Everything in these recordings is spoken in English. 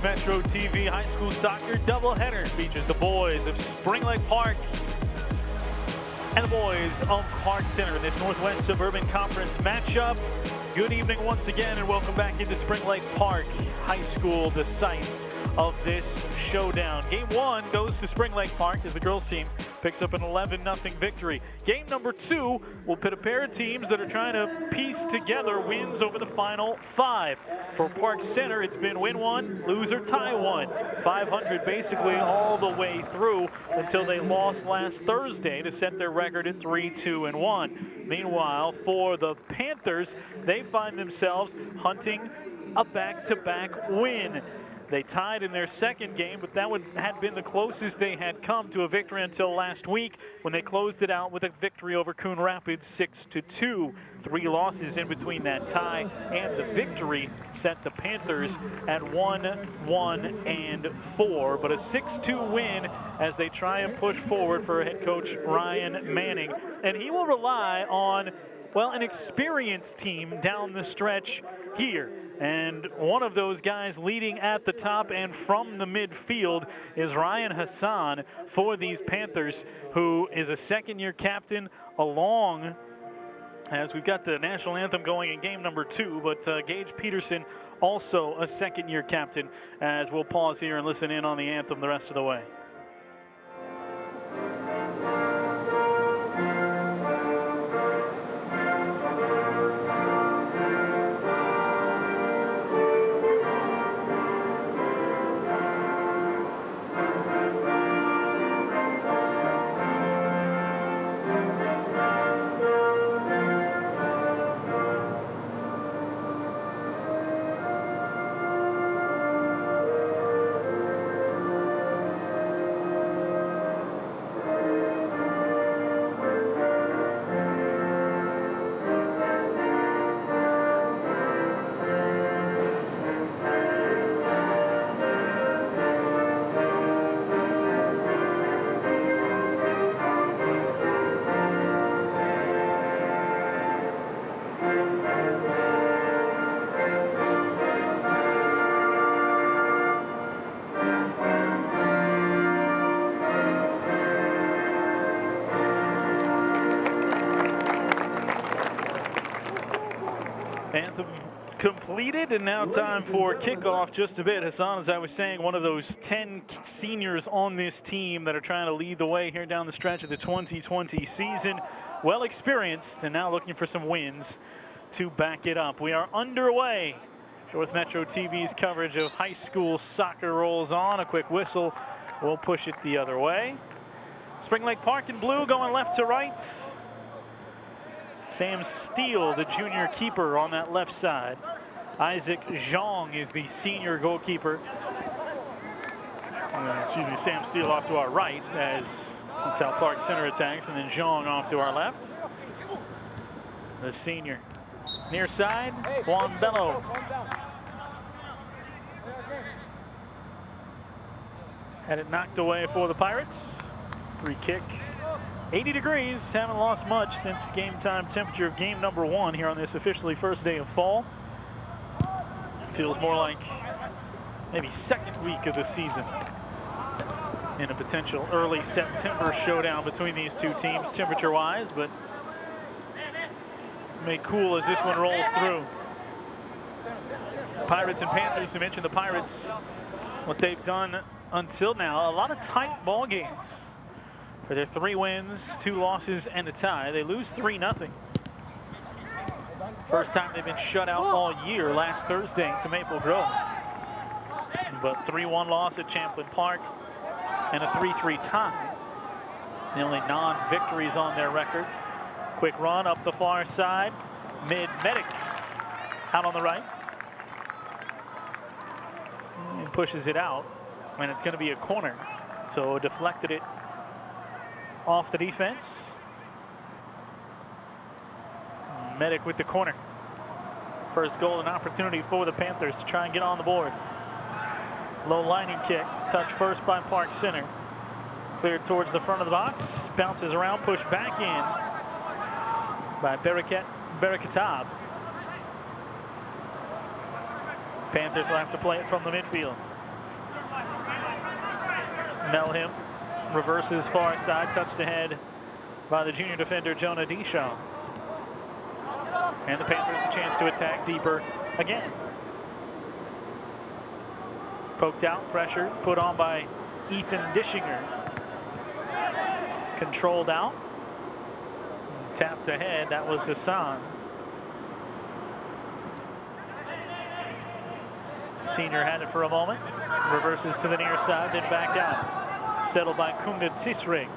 North Metro TV high school soccer doubleheader features the boys of Spring Lake Park and the boys of Park Center in this Northwest Suburban Conference matchup. Good evening once again and welcome back into Spring Lake Park High School, the site of this showdown. Game one goes to Spring Lake Park as the girls team picks up an 11-0 victory. Game number two will pit a pair of teams that are trying to piece together wins over the final five. For Park Center, it's been win one, lose or tie one. 500 basically all the way through until they lost last Thursday to set their record at 3-2-1. Meanwhile, for the Panthers, they find themselves hunting a back-to-back win. They tied in their second game, but that had been the closest they had come to a victory until last week when they closed it out with a victory over Coon Rapids 6-2. 3 losses in between that tie and the victory set the Panthers at 1-1-4, but a 6-2 win as they try and push forward for head coach Ryan Manning. And he will rely on, well, an experienced team down the stretch here. And one of those guys leading at the top and from the midfield is Ryan Hassan for these Panthers, who is a second-year captain along, as we've got the national anthem going in game number 2, but Gage Peterson also a second-year captain, as we'll pause here and listen in on the anthem the rest of the way. Anthem completed, and now time for kickoff just a bit. Hassan, as I was saying, one of those 10 seniors on this team that are trying to lead the way here down the stretch of the 2020 season. Well experienced and now looking for some wins to back it up. We are underway. North Metro TV's coverage of high school soccer rolls on. A quick whistle will push it the other way. Spring Lake Park in blue going left to right. Sam Steele, the junior keeper, on that left side. Isaac Zhang is the senior goalkeeper. Sam Steele off to our right, as that's how Park Center attacks, and then Zhang off to our left. The senior. Near side, Juan Bello. Had it knocked away for the Pirates. Free kick. 80 degrees, haven't lost much since game time temperature of game number 1 here on this officially first day of fall. Feels more like maybe second week of the season in a potential early September showdown between these two teams temperature-wise, but may cool as this one rolls through. Pirates and Panthers, you mentioned the Pirates, what they've done until now, a lot of tight ball games. For their 3 wins, 2 losses, and a tie. They lose 3-0. First time they've been shut out all year last Thursday to Maple Grove. But 3-1 loss at Champlin Park and a 3-3 tie. The only non-victories on their record. Quick run up the far side. Medic out on the right. And pushes it out. And it's going to be a corner. So deflected it off the defense. Medic with the corner. First goal and opportunity for the Panthers to try and get on the board. Low lining kick, touched first by Park Center. Cleared towards the front of the box, bounces around, pushed back in by Berekatab. Panthers will have to play it from the midfield. Melham reverses far side, touched ahead by the junior defender Jonah Deshaw. And the Panthers a chance to attack deeper again. Poked out, pressure put on by Ethan Dischinger. Controlled out. Tapped ahead, that was Hassan. Senior had it for a moment. Reverses to the near side, then back out. Settled by Kunga Tisrig.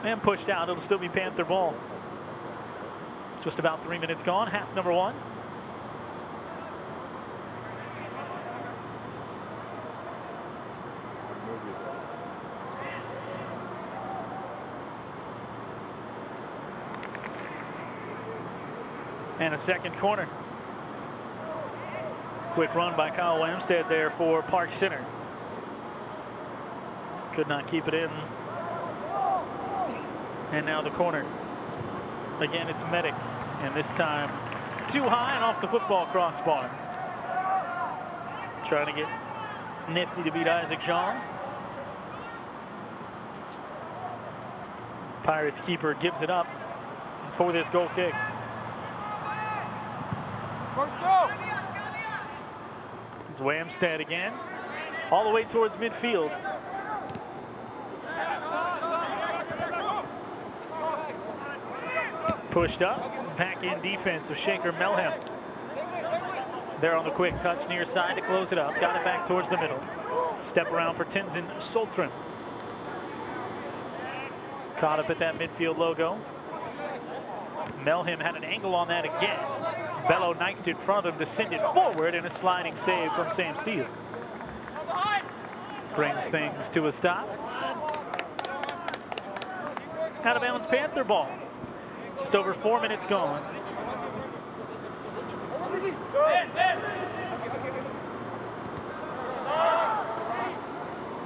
And pushed out, it'll still be Panther ball. Just about 3 minutes gone, half number one. And a second corner. Quick run by Kyle Wamstead there for Park Center. Could not keep it in. And now the corner. Again, it's Medic. And this time, too high and off the football crossbar. Trying to get nifty to beat Isaac Jean. Pirates keeper gives it up for this goal kick. It's Wamstead again, all the way towards midfield. Pushed up, back in defense of Shaker Melham. There on the quick touch near side to close it up. Got it back towards the middle. Step around for Tenzin Soltran. Caught up at that midfield logo. Melham had an angle on that again. Bello knifed in front of him to send it forward, and a sliding save from Sam Steele. Brings things to a stop. Out of bounds Panther ball. Just over 4 minutes gone.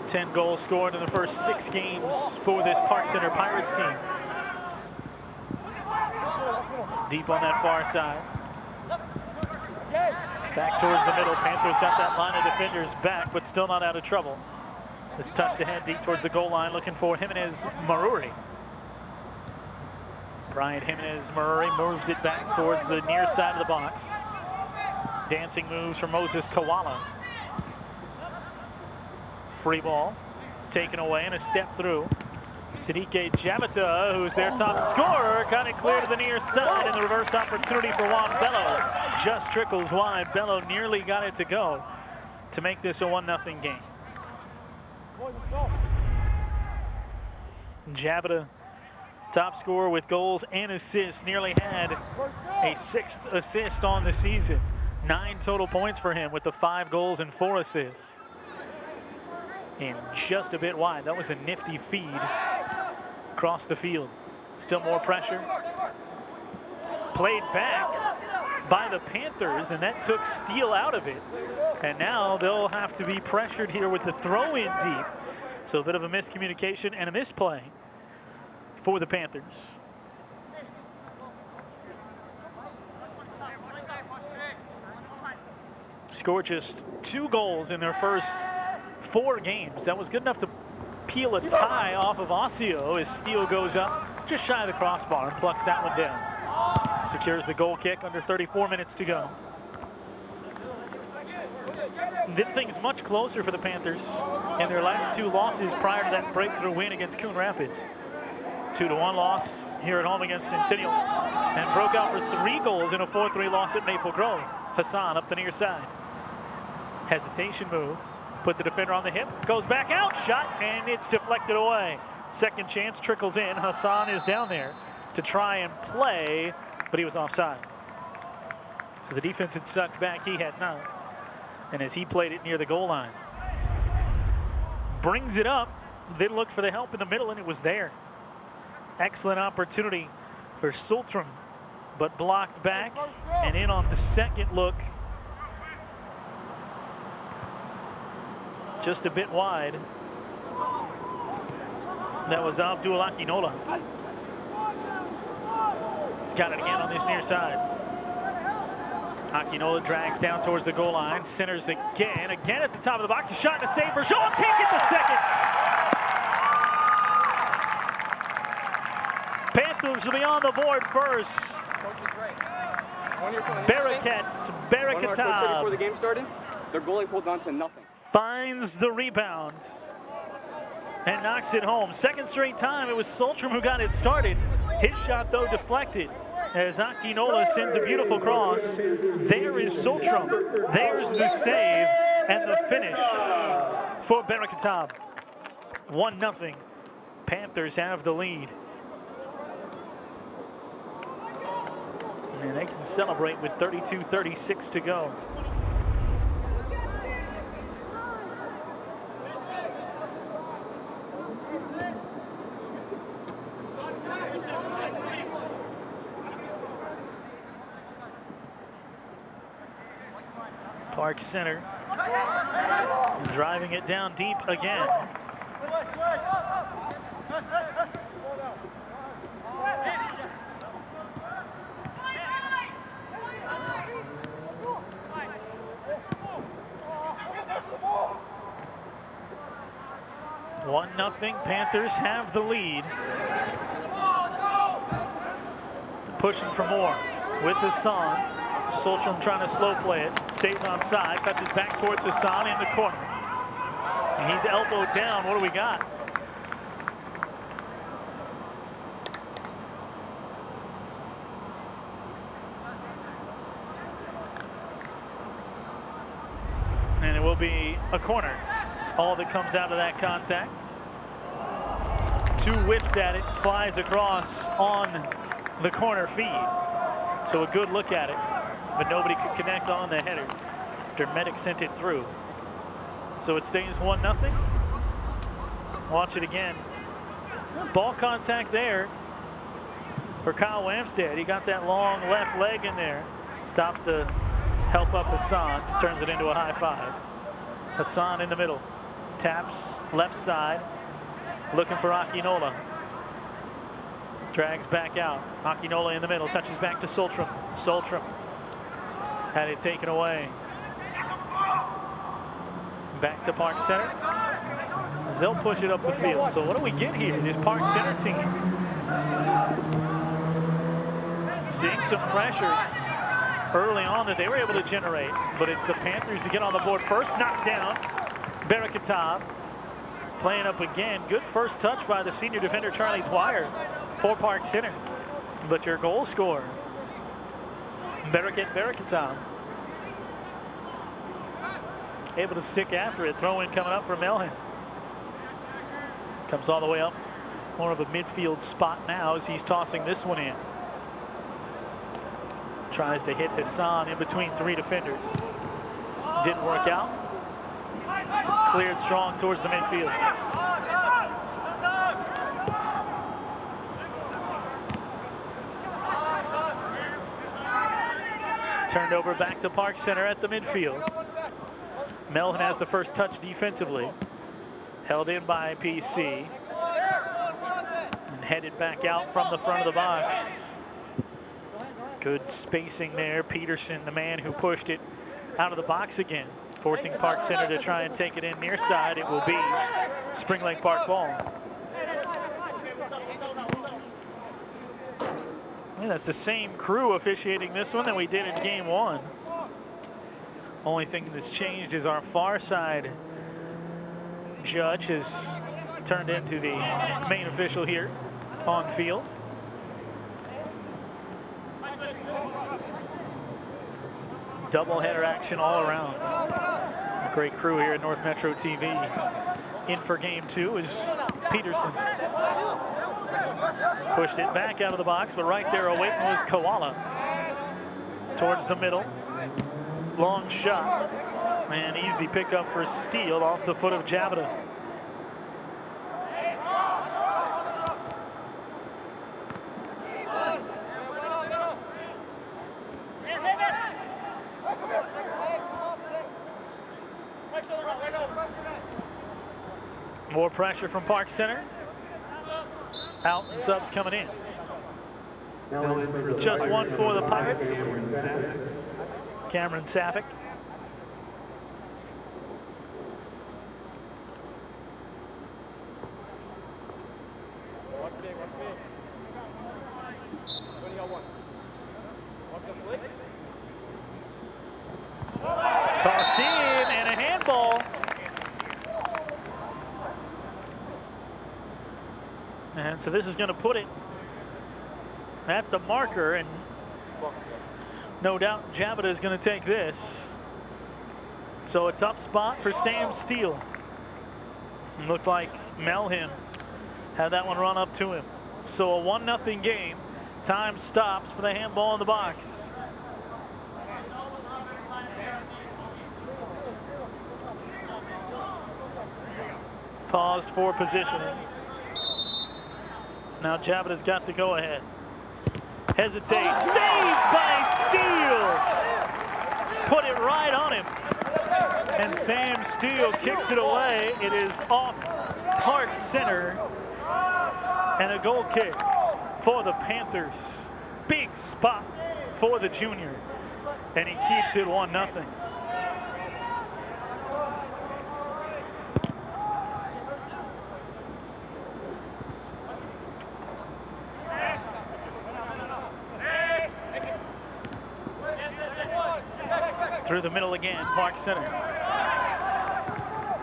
Ten goals scored in the first 6 games for this Park Center Pirates team. It's deep on that far side. Back towards the middle. Panthers got that line of defenders back, but still not out of trouble. It's touched ahead deep towards the goal line, looking for Jimenez Maruri. Brian Jimenez Maruri moves it back towards the near side of the box. Dancing moves from Moses Kawala. Free ball taken away and a step through. Siddique Javita, who's their top scorer, got it clear to the near side, and the reverse opportunity for Juan Bello just trickles wide. Bello nearly got it to go to make this a 1-0 game. Javita, top scorer with goals and assists, nearly had a 6th assist on the season. 9 total points for him with the 5 goals and 4 assists. And just a bit wide. That was a nifty feed across the field. Still more pressure. Played back by the Panthers, and that took Steele out of it. And now they'll have to be pressured here with the throw in deep. So a bit of a miscommunication and a misplay for the Panthers. Scored just 2 goals in their first 4 games. That was good enough to peel a tie off of Osseo as Steele goes up just shy of the crossbar and plucks that one down. Secures the goal kick under 34 minutes to go. Did things much closer for the Panthers in their last 2 losses prior to that breakthrough win against Coon Rapids. 2-1 loss here at home against Centennial, and broke out for 3 goals in a 4-3 loss at Maple Grove. Hassan up the near side. Hesitation move. Put the defender on the hip, goes back out, shot, and it's deflected away. Second chance trickles in. Hassan is down there to try and play, but he was offside. So the defense had sucked back, he had not. And as he played it near the goal line. Brings it up, then looked for the help in the middle, and it was there. Excellent opportunity for Sultram, but blocked back and in on the second look. Just a bit wide. That was Abdul Akinola. He's got it again on this near side. Akinola drags down towards the goal line, centers again at the top of the box. A shot and a save for Shaw. Can't get the second. Panthers will be on the board first. Bearcats, Bearcatab. Before the game started, their goalie pulled on to nothing. Finds the rebound and knocks it home. Second straight time it was Soltrom who got it started. His shot, though, deflected as Akinola sends a beautiful cross. There is Soltrom. There's the save and the finish for Bearcatab. 1-0. Panthers have the lead. And they can celebrate with 32-36 to go. Park Center driving it down deep again. Nothing. Panthers have the lead. Pushing for more with Hassan. Soltrom trying to slow play it. Stays on side. Touches back towards Hassan in the corner. He's elbowed down. What do we got? And it will be a corner. All that comes out of that contact. 2 whiffs at it, flies across on the corner feed. So a good look at it, but nobody could connect on the header after Medic sent it through. So it stays 1-0. Watch it again. Ball contact there for Kyle Wamstead. He got that long left leg in there. Stops to help up Hassan, turns it into a high five. Hassan in the middle. Taps left side, looking for Akinola. Drags back out. Akinola in the middle, touches back to Soltrom. Soltrom had it taken away. Back to Park Center as they'll push it up the field. So what do we get here? This Park Center team seeing some pressure early on that they were able to generate, but it's the Panthers who get on the board first. Knocked down. Bearcatab playing up again. Good first touch by the senior defender Charlie Dwyer for Park Center. But your goal scorer, Bearcatab, able to stick after it. Throw in coming up for Melhin. Comes all the way up. More of a midfield spot now as he's tossing this one in. Tries to hit Hassan in between 3 defenders. Didn't work out. Cleared strong towards the midfield. Turned over back to Park Center at the midfield. Melhin has the first touch defensively. Held in by PC. And headed back out from the front of the box. Good spacing there. Peterson, the man who pushed it out of the box again, forcing Park Center to try and take it in near side. It will be Spring Lake Park ball. Yeah, that's the same crew officiating this one that we did in game 1. Only thing that's changed is our far side judge has turned into the main official here on field. Doubleheader action all around. A great crew here at North Metro TV. In for game 2 is Peterson. Pushed it back out of the box, but right there awaiting was Koala. Towards the middle. Long shot. And easy pickup for Steele off the foot of Jabata. More pressure from Park Center. Out and subs coming in. Just one for the Pirates. Cameron Safick. Tossed in and a handball. And so this is going to put it at the marker, and no doubt Jabata is going to take this. So a tough spot for Sam Steele. It looked like Melham had that one run up to him. So a 1-0 game. Time stops for the handball in the box. Paused for positioning. Now Jabata's got the go-ahead. Hesitates. Saved by Steele. Put it right on him. And Sam Steele kicks it away. It is off Park Center. And a goal kick for the Panthers. Big spot for the junior. And he keeps it 1-0. Through the middle again, Park Center.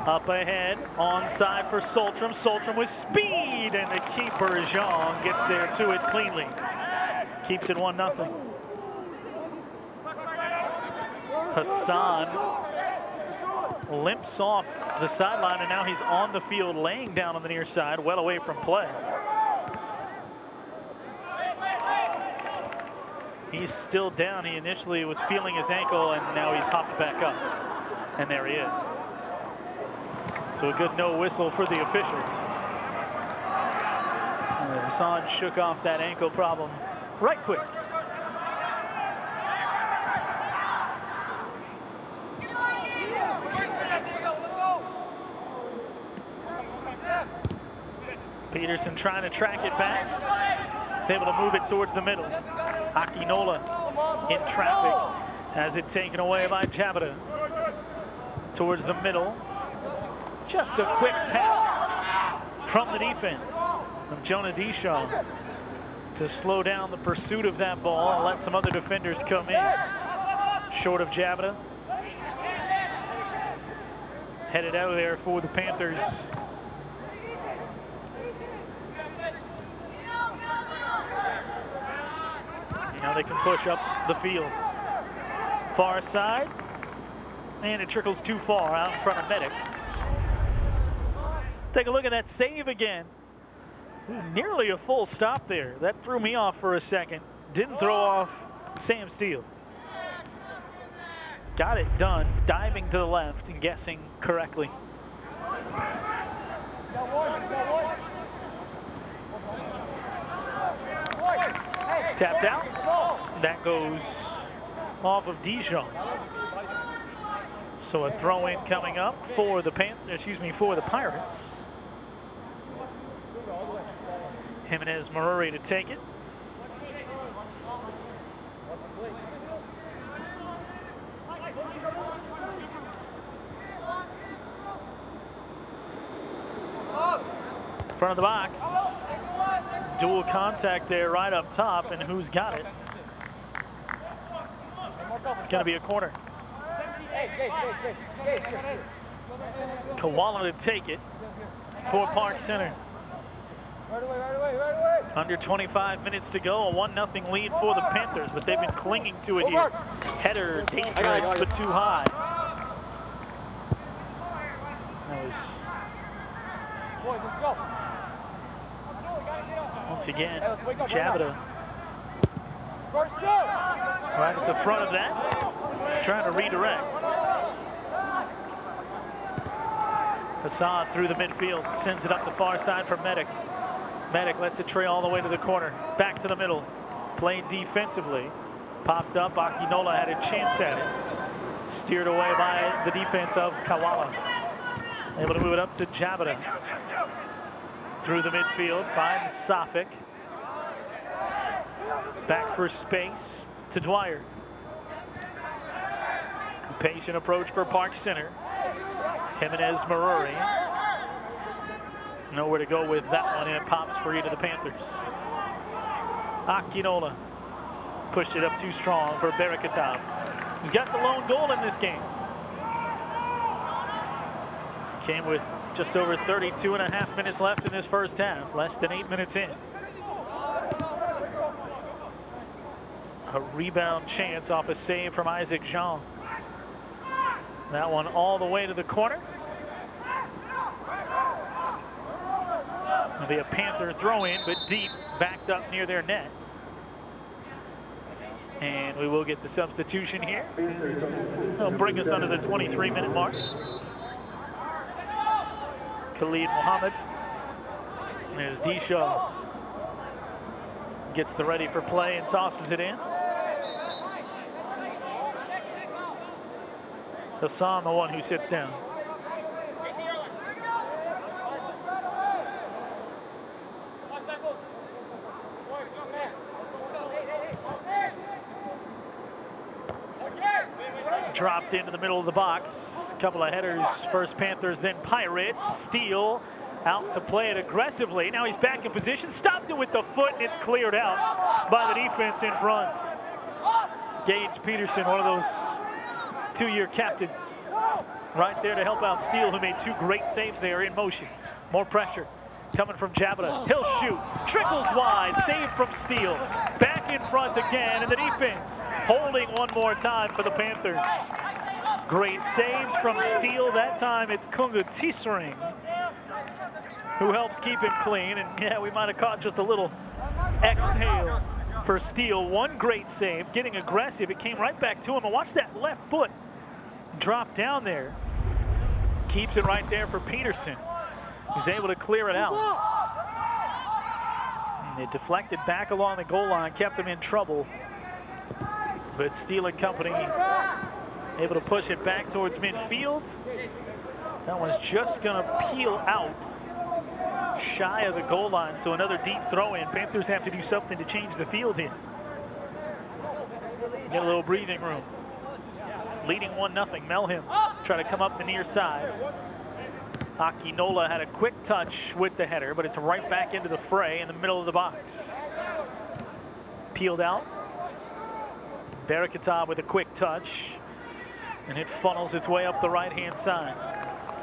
Up ahead, onside for Soltram. Soltram with speed, and the keeper, Jean, gets there to it cleanly. Keeps it 1-0. Hassan limps off the sideline, and now he's on the field, laying down on the near side, well away from play. He's still down. He initially was feeling his ankle, and now he's hopped back up. And there he is. So a good no whistle for the officials. Hassan shook off that ankle problem right quick. Peterson trying to track it back. He's able to move it towards the middle. Akinola in traffic, has it taken away by Jabata. Towards the middle. Just a quick tap from the defense of Jonah Deschamps to slow down the pursuit of that ball and let some other defenders come in. Short of Jabata. Headed out of there for the Panthers. Now they can push up the field. Far side, and it trickles too far out in front of Medic. Take a look at that save again. Nearly a full stop there. That threw me off for a second. Didn't throw off Sam Steele. Got it done, diving to the left and guessing correctly. Tapped out. That goes off of Dijon. So a throw-in coming up for the for the Pirates. Jimenez Maruri to take it. Front of the box. Dual contact there right up top, and who's got it? It's going to be a corner. Koala to take it for Park Center. Under 25 minutes to go, a 1-0 lead for the Panthers, but they've been clinging to it here. Header, dangerous, but too high. That was... Once again, Jabata right at the front of that, trying to redirect. Hassan through the midfield, sends it up the far side for Medic. Medic lets it trail all the way to the corner, back to the middle, played defensively. Popped up, Akinola had a chance at it. Steered away by the defense of Kawala. Able to move it up to Jabata. Through the midfield, finds Safick. Back for space to Dwyer. Patient approach for Park Center. Jimenez Maruri. Nowhere to go with that one, and it pops free to the Panthers. Akinola pushed it up too strong for Berekatab, who's got the lone goal in this game. Came with just over 32.5 minutes left in this first half, less than 8 minutes in. A rebound chance off a save from Isaac Jean. That one all the way to the corner. It'll be a Panther throw-in, but deep, backed up near their net. And we will get the substitution here. It'll bring us under the 23-minute mark. Khalid Mohammed. There's Dishaw. Gets the ready for play and tosses it in. Hassan, the one who sits down. Dropped into the middle of the box. Couple of headers. First Panthers, then Pirates. Steele out to play it aggressively. Now he's back in position. Stopped it with the foot, and it's cleared out by the defense in front. Gage Peterson, one of those two-year captains, right there to help out Steele, who made two great saves there in motion. More pressure coming from Jabata. He'll shoot. Trickles wide. Save from Steele. Back in front again, and the defense holding one more time for the Panthers. Great saves from Steele. That time it's Kunga Tisering who helps keep him clean. And yeah, we might have caught just a little exhale for Steele. One great save, getting aggressive. It came right back to him. And watch that left foot drop down there. Keeps it right there for Peterson, who's able to clear it out. And it deflected back along the goal line, kept him in trouble. But Steele and company able to push it back towards midfield. That one's just gonna peel out shy of the goal line, so another deep throw in. Panthers have to do something to change the field here. Get a little breathing room. Leading 1-0. Melham try to come up the near side. Akinola had a quick touch with the header, but it's right back into the fray in the middle of the box. Peeled out. Berekatab with a quick touch, and it funnels its way up the right-hand side.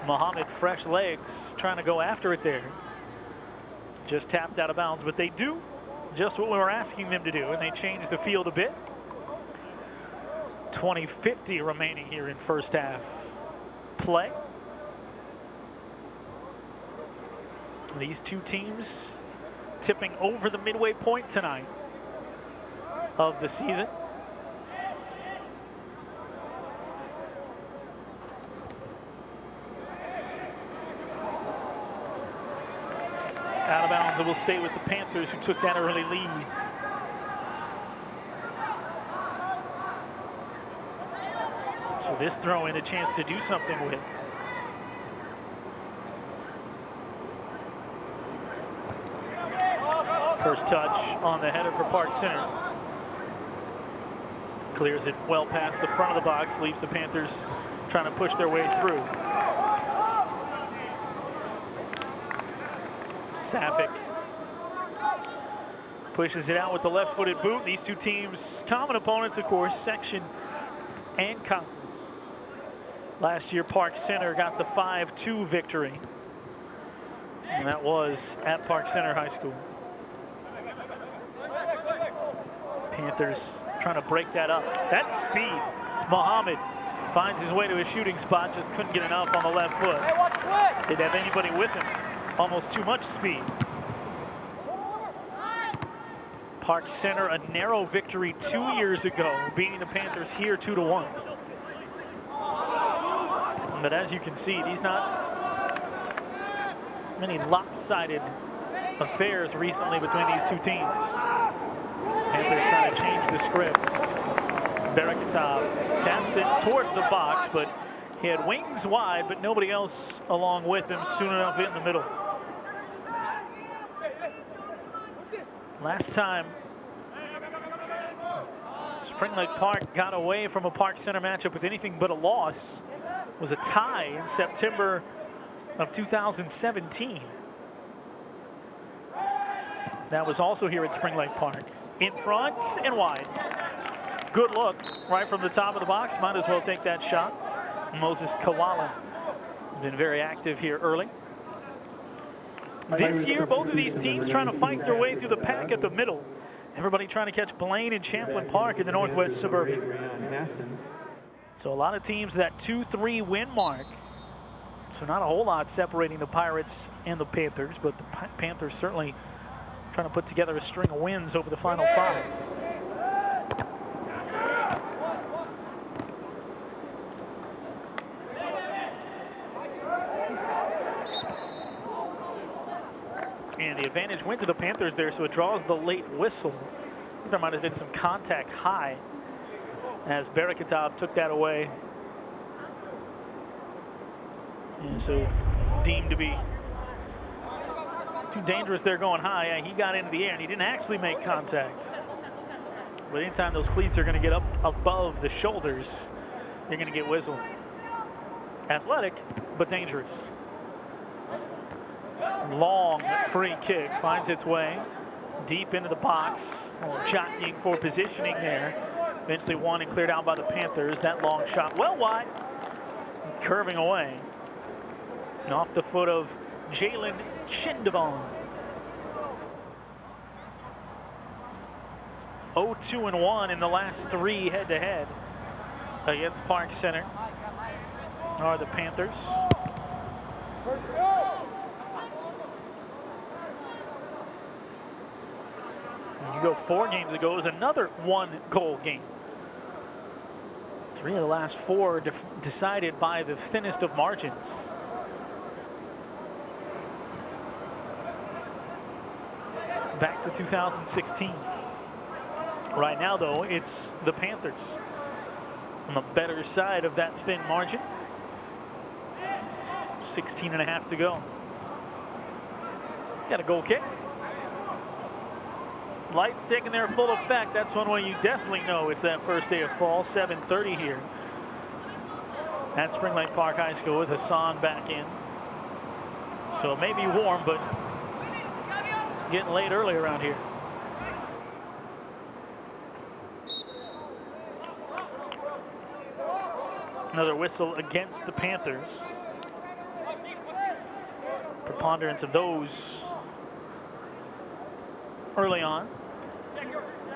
Mohammed, fresh legs, trying to go after it there. Just tapped out of bounds, but they do just what we were asking them to do, and they changed the field a bit. 20:50 remaining here in first half play. These two teams tipping over the midway point tonight of the season. Out of bounds, it will stay with the Panthers, who took that early lead. So this throw in a chance to do something with. First touch on the header for Park Center. Clears it well past the front of the box, leaves the Panthers trying to push their way through. Safic pushes it out with the left-footed boot. These two teams, common opponents, of course, section and conference. Last year, Park Center got the 5-2 victory, and that was at Park Center High School. Panthers trying to break that up. That's speed. Mohammed finds his way to a shooting spot, just couldn't get enough on the left foot. Didn't have anybody with him. Almost too much speed. Park Center, a narrow victory 2 years ago, beating the Panthers here 2-1. But as you can see, these not many lopsided affairs recently between these two teams. Panthers trying to change the scripts. Berekatab taps it towards the box, but he had wings wide, but nobody else along with him, soon enough in the middle. Last time Spring Lake Park got away from a Park Center matchup with anything but a loss. It was a tie in September of 2017. That was also here at Spring Lake Park. In front and wide. Good look right from the top of the box. Might as well take that shot. Moses Kawala has been very active here early. This year, both of these teams trying to fight their way through the pack at the middle. Everybody trying to catch Blaine and Champlin Park in the Northwest Suburban. So a lot of teams that 2-3 win mark. So not a whole lot separating the Pirates and the Panthers, but the Panthers certainly trying to put together a string of wins over the final 5. And the advantage went to the Panthers there, so it draws the late whistle. I think there might have been some contact high as Barakatab took that away. And so deemed to be too dangerous there going high. Yeah, he got into the air and he didn't actually make contact. But anytime those cleats are going to get up above the shoulders, you're going to get whistled. Athletic, but dangerous. Long free kick finds its way deep into the box. Jockeying for positioning there. Eventually won and cleared out by the Panthers. That long shot well wide. Curving away. Off the foot of Jalen Chindavon. 0-2-1 in the last 3 head-to-head against Park Center are the Panthers. You go 4 games ago, it was another 1-goal game. 3 of the last 4 decided by the thinnest of margins. Back to 2016. Right now, though, it's the Panthers on the better side of that thin margin. 16.5 to go. Got a goal kick. Lights taking their full effect. That's one way you definitely know it's that first day of fall. 7:30 here at Spring Lake Park High School with Hassan back in. So it may be warm, but getting late early around here. Another whistle against the Panthers. Preponderance of those early on.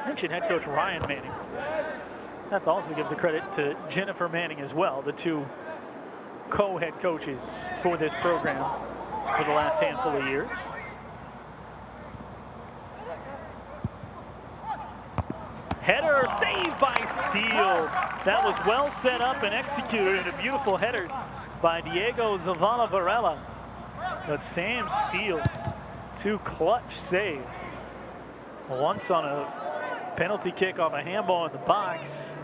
Mentioned head coach Ryan Manning. I have to also give the credit to Jennifer Manning as well, the 2 co-head coaches for this program for the last handful of years. Header saved by Steele. That was well set up and executed, and a beautiful header by Diego Zavala Varela. But Sam Steele, 2 clutch saves. Once on a penalty kick off a handball in the box.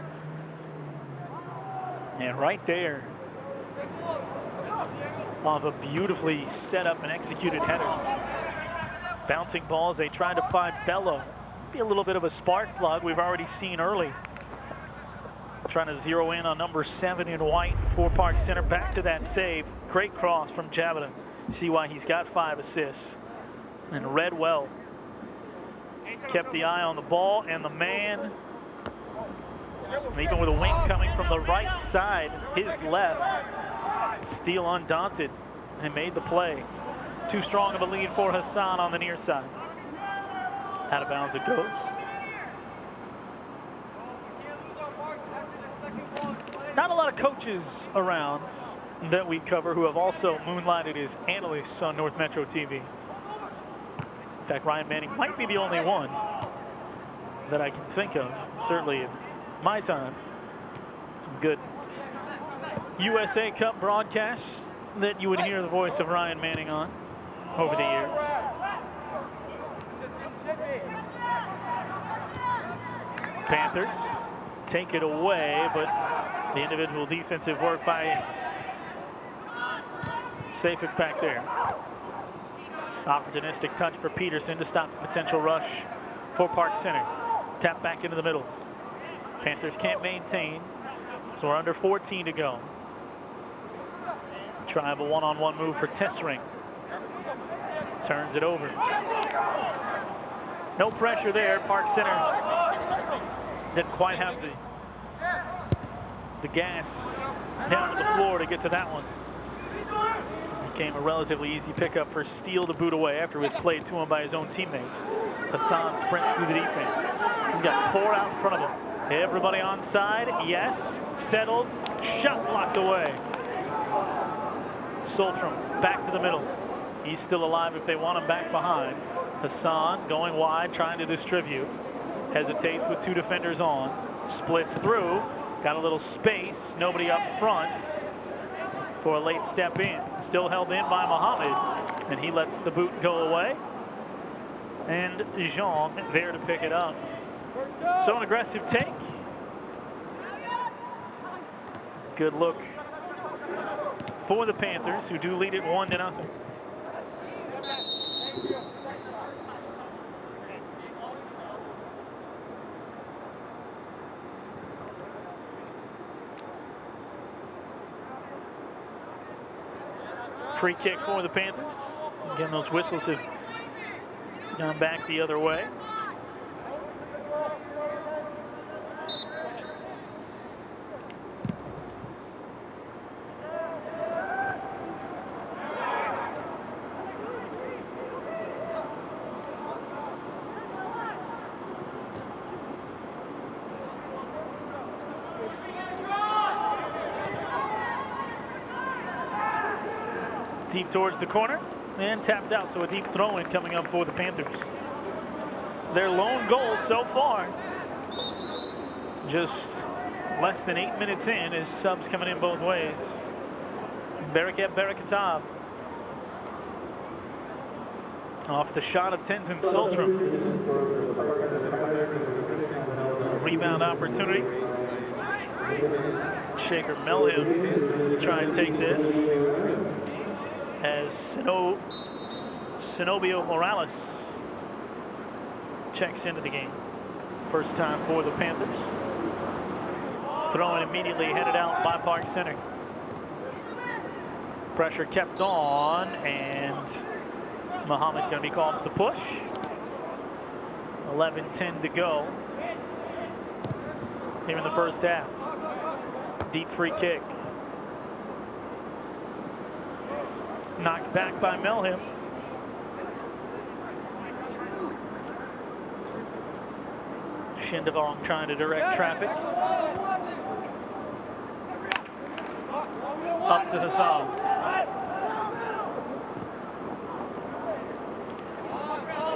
And right there, off a beautifully set up and executed header. Bouncing balls, they tried to find Bello. Be a little bit of a spark plug we've already seen early. Trying to zero in on number 7 in white for Park Center. Back to that save. Great cross from Jabata. See why he's got 5 assists. And read well. Kept the eye on the ball and the man. Even with a wing coming from the right side, his left. Steele undaunted and made the play. Too strong of a lead for Hassan on the near side. Out of bounds it goes. Not a lot of coaches around that we cover who have also moonlighted as analysts on North Metro TV. In fact, Ryan Manning might be the only one that I can think of, certainly in my time. Some good USA Cup broadcasts that you would hear the voice of Ryan Manning on over the years. Panthers take it away, but the individual defensive work by Safik back there. Opportunistic touch for Peterson to stop the potential rush for Park Center. Tap back into the middle. Panthers can't maintain, so we're under 14 to go. Try of a one-on-one move for Tessering. Turns it over. No pressure there. Park Center didn't quite have the gas down to the floor to get to that one. It became a relatively easy pickup for Steele to boot away after it was played to him by his own teammates. Hassan sprints through the defense. He's got 4 out in front of him. Everybody on side, yes, settled, shot blocked away. Soltram back to the middle. He's still alive if they want him back behind. Hassan going wide, trying to distribute. Hesitates with 2 defenders on. Splits through, got a little space, nobody up front for a late step in. Still held in by Mohammed, and he lets the boot go away. And Jean there to pick it up. So an aggressive take. Good look for the Panthers, who do lead it 1-0. Free kick for the Panthers. Again, those whistles have gone back the other way. Deep towards the corner and tapped out, so a deep throw in coming up for the Panthers. Their lone goal so far, just less than 8 minutes in, is subs coming in both ways. Bereket Berekatab off the shot of Tenzin Soltram. Rebound opportunity. Shaker Melham try and take this, as Zenobio Morales checks into the game. First time for the Panthers. Throwing immediately headed out by Park Center. Pressure kept on, and Mohammed going to be called for the push. 11:10 to go here in the first half. Deep free kick. Knocked back by Melham. Shindavong trying to direct traffic. Up to Hassan.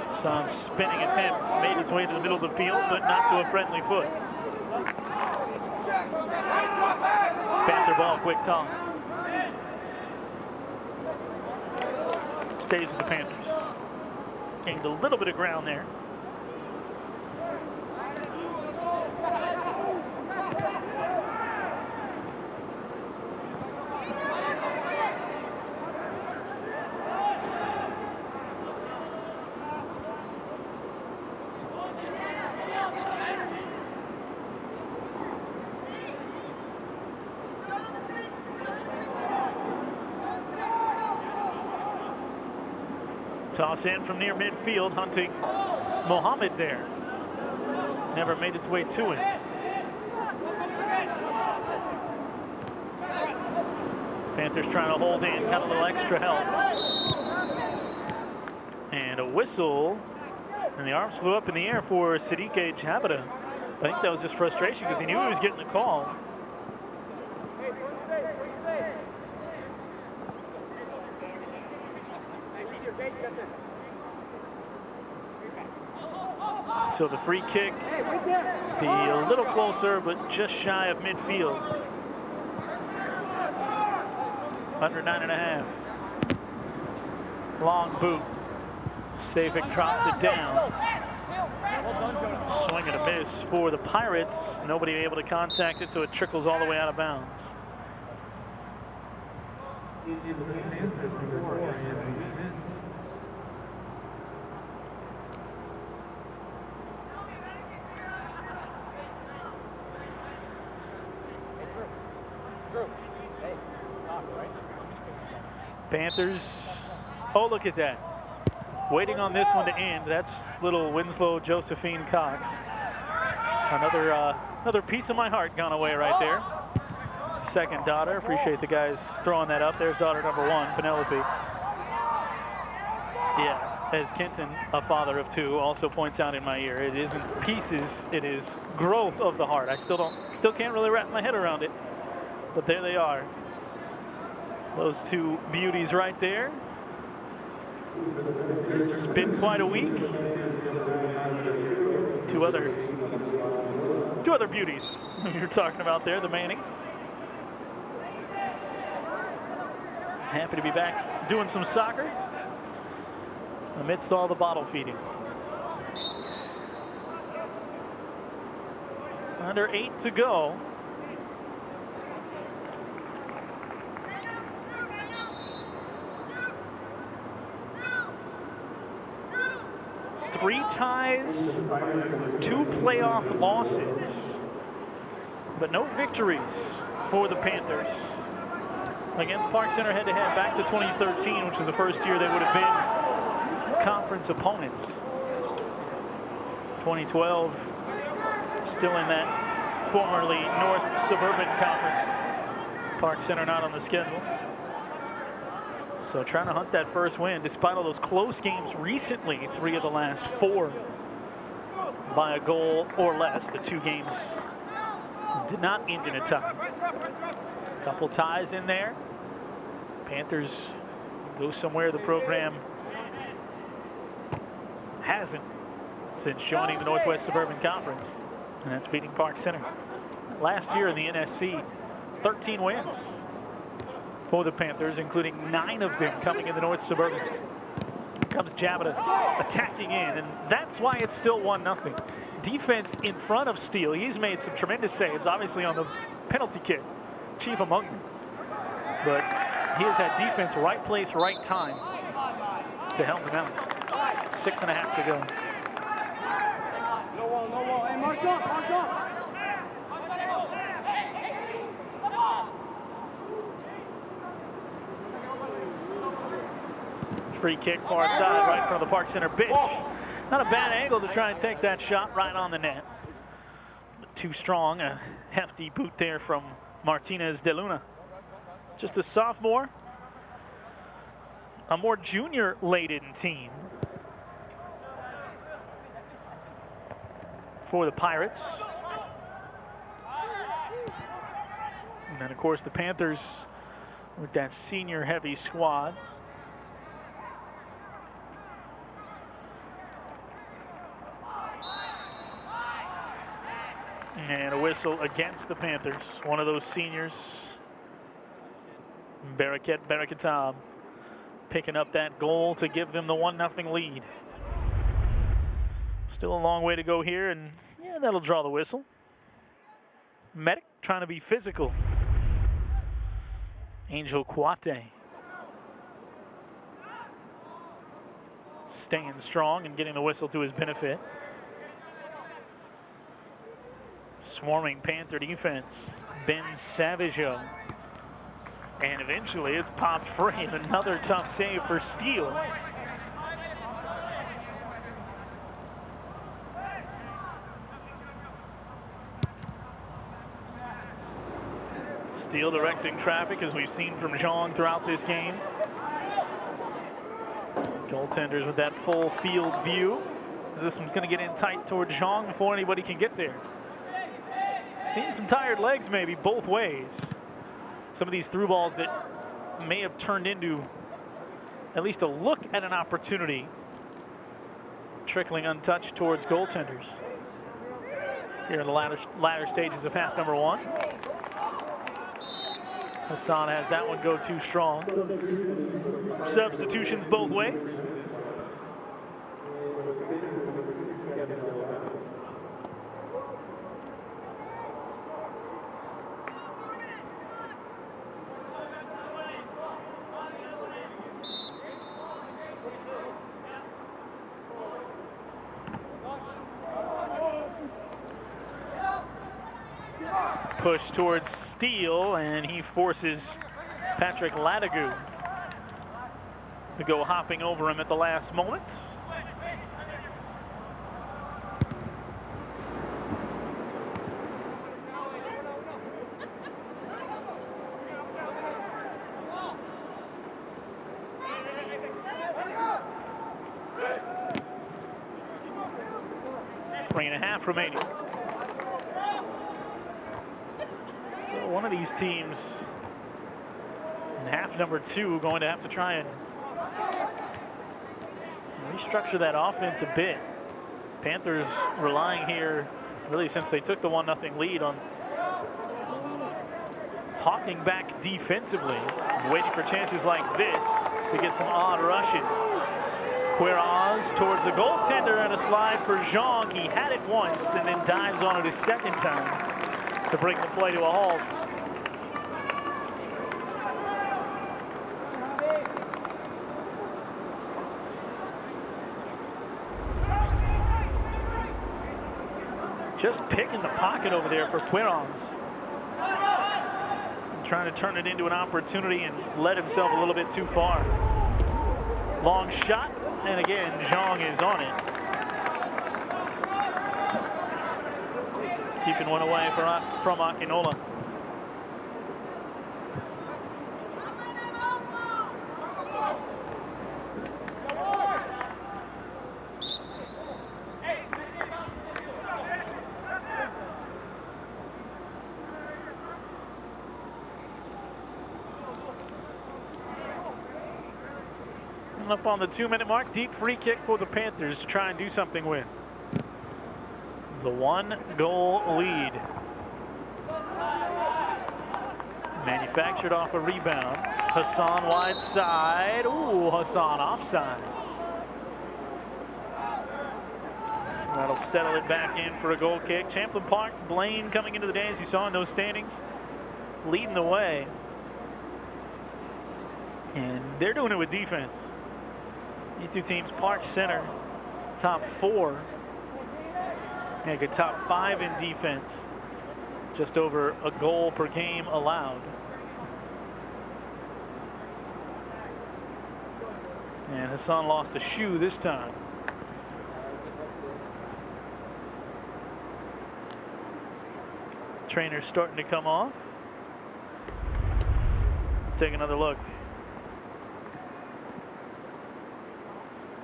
Hassan's spinning attempt made its way to the middle of the field, but not to a friendly foot. Panther ball, quick toss. Stays with the Panthers. Gained a little bit of ground there. Toss in from near midfield, hunting Mohammed there. Never made its way to him. Panthers trying to hold in, got a little extra help. And a whistle, and the arms flew up in the air for Sadiq Jabata. I think that was just frustration because he knew he was getting the call. So the free kick be a little closer, but just shy of midfield. Under 9.5. Long boot. Safik drops it down. Swing and a miss for the Pirates. Nobody able to contact it, so it trickles all the way out of bounds. Panthers, oh, look at that. Waiting on this one to end. That's little Winslow Josephine Cox. Another piece of my heart gone away right there. Second daughter. Appreciate the guys throwing that up. There's daughter number 1, Penelope. Yeah, as Kenton, a father of 2, also points out in my ear, it isn't pieces, it is growth of the heart. I still can't really wrap my head around it, but there they are. Those 2 beauties right there. It's been quite a week. Two other beauties you're talking about there, the Mannings. Happy to be back doing some soccer amidst all the bottle feeding. Under 8 to go. Three ties, 2 playoff losses, but no victories for the Panthers against Park Center head-to-head back to 2013, which was the first year they would have been conference opponents. 2012, still in that formerly North Suburban Conference. Park Center not on the schedule. So trying to hunt that first win, despite all those close games recently, 3 of the last 4 by a goal or less. The 2 games did not end in a tie. A couple ties in there. Panthers go somewhere the program hasn't since joining the Northwest Suburban Conference, and that's beating Park Center. Last year in the NSC, 13 wins for the Panthers, including 9 of them coming in the North Suburban. Here comes Jabata attacking in, and that's why it's still 1-0. Defense in front of Steele. He's made some tremendous saves, obviously on the penalty kick, chief among them. But he has had defense right place, right time to help him out. 6.5 to go. No wall. Hey, mark up. Free kick far side, right in front of the Park Center bench. Not a bad angle to try and take that shot right on the net. But too strong, a hefty boot there from Martinez de Luna. Just a sophomore, a more junior-laden team for the Pirates. And then, of course, the Panthers with that senior-heavy squad. And a whistle against the Panthers. One of those seniors, Barakat Barakatab, picking up that goal to give them the 1-0 lead. Still a long way to go here, and yeah, that'll draw the whistle. Medic trying to be physical. Angel Kwate staying strong and getting the whistle to his benefit. Swarming Panther defense, Ben Savageau. And eventually it's popped free, and another tough save for Steele. Steele directing traffic, as we've seen from Zhang throughout this game. Goaltenders with that full field view. This one's going to get in tight towards Zhang before anybody can get there. Seeing some tired legs maybe both ways. Some of these through balls that may have turned into at least a look at an opportunity, trickling untouched towards goaltenders. Here in the latter stages of half number 1. Hassan has that one go too strong. Substitutions both ways. Push towards Steele, and he forces Patrick Latagu to go hopping over him at the last moment. Three and a half remaining. So one of these teams in half number 2 going to have to try and restructure that offense a bit. Panthers relying here really since they took the 1-0 lead on hawking back defensively, waiting for chances like this to get some odd rushes. Quiroz towards the goaltender and a slide for Zhang. He had it once and then dives on it a second time to bring the play to a halt. Just picking the pocket over there for Quiroz. Trying to turn it into an opportunity and led himself a little bit too far. Long shot, and again, Zhang is on it. Keeping one away from Akinola. Up on the 2-minute mark, deep free kick for the Panthers to try and do something with. The 1-goal lead. Manufactured off a rebound. Hassan wide side. Ooh, Hassan offside. So that'll settle it back in for a goal kick. Champlain Park, Blaine coming into the day, as you saw in those standings, leading the way. And they're doing it with defense. These two teams, Park Center, top 4. Like a top 5 in defense. Just over a goal per game allowed. And Hassan lost a shoe this time. Trainer's starting to come off. Take another look.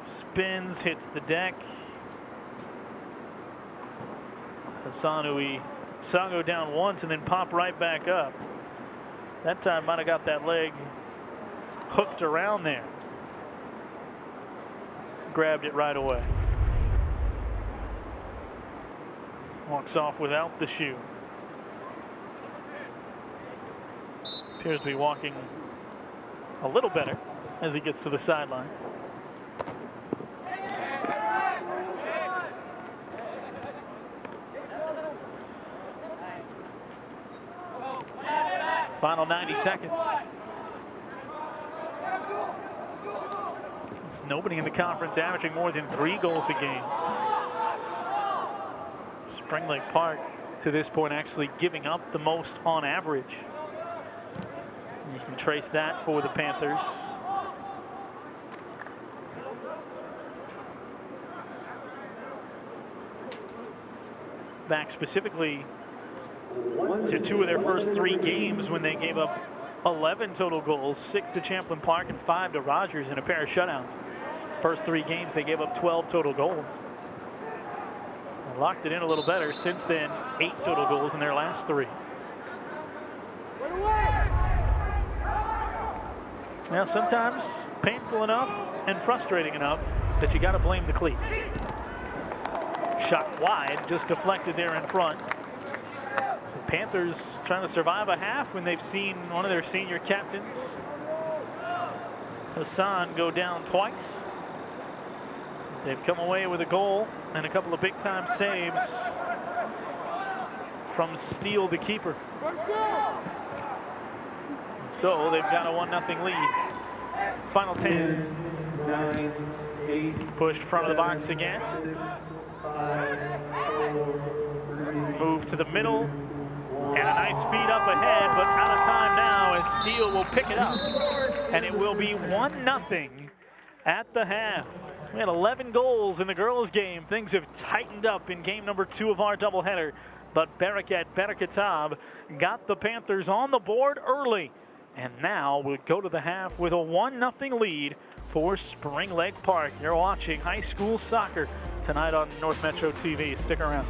Spins, hits the deck. Hassan, who we saw go down once and then pop right back up. That time might have got that leg hooked around there. Grabbed it right away. Walks off without the shoe. Appears to be walking a little better as he gets to the sideline. Final 90 seconds. Nobody in the conference averaging more than 3 goals a game. Spring Lake Park, to this point, actually giving up the most on average. You can trace that for the Panthers. Back specifically to 2 of their first 3 games when they gave up 11 total goals, 6 to Champlain Park and 5 to Rogers in a pair of shutouts. First 3 games, they gave up 12 total goals. They locked it in a little better. Since then, 8 total goals in their last 3. Now, sometimes painful enough and frustrating enough that you got to blame the cleat. Shot wide, just deflected there in front. So Panthers trying to survive a half when they've seen one of their senior captains, Hassan, go down twice. They've come away with a goal and a couple of big-time saves from Steele, the keeper. And so they've got a 1-0 lead. Final 10. 9, 8, pushed front of the box again. 5, 4, 3, Move to the middle. And a nice feed up ahead, but out of time now as Steele will pick it up. And it will be 1-0 at the half. We had 11 goals in the girls' game. Things have tightened up in game number 2 of our doubleheader. But Bereket-Berekatab got the Panthers on the board early. And now we'll go to the half with a 1-0 lead for Spring Lake Park. You're watching high school soccer tonight on North Metro TV. Stick around.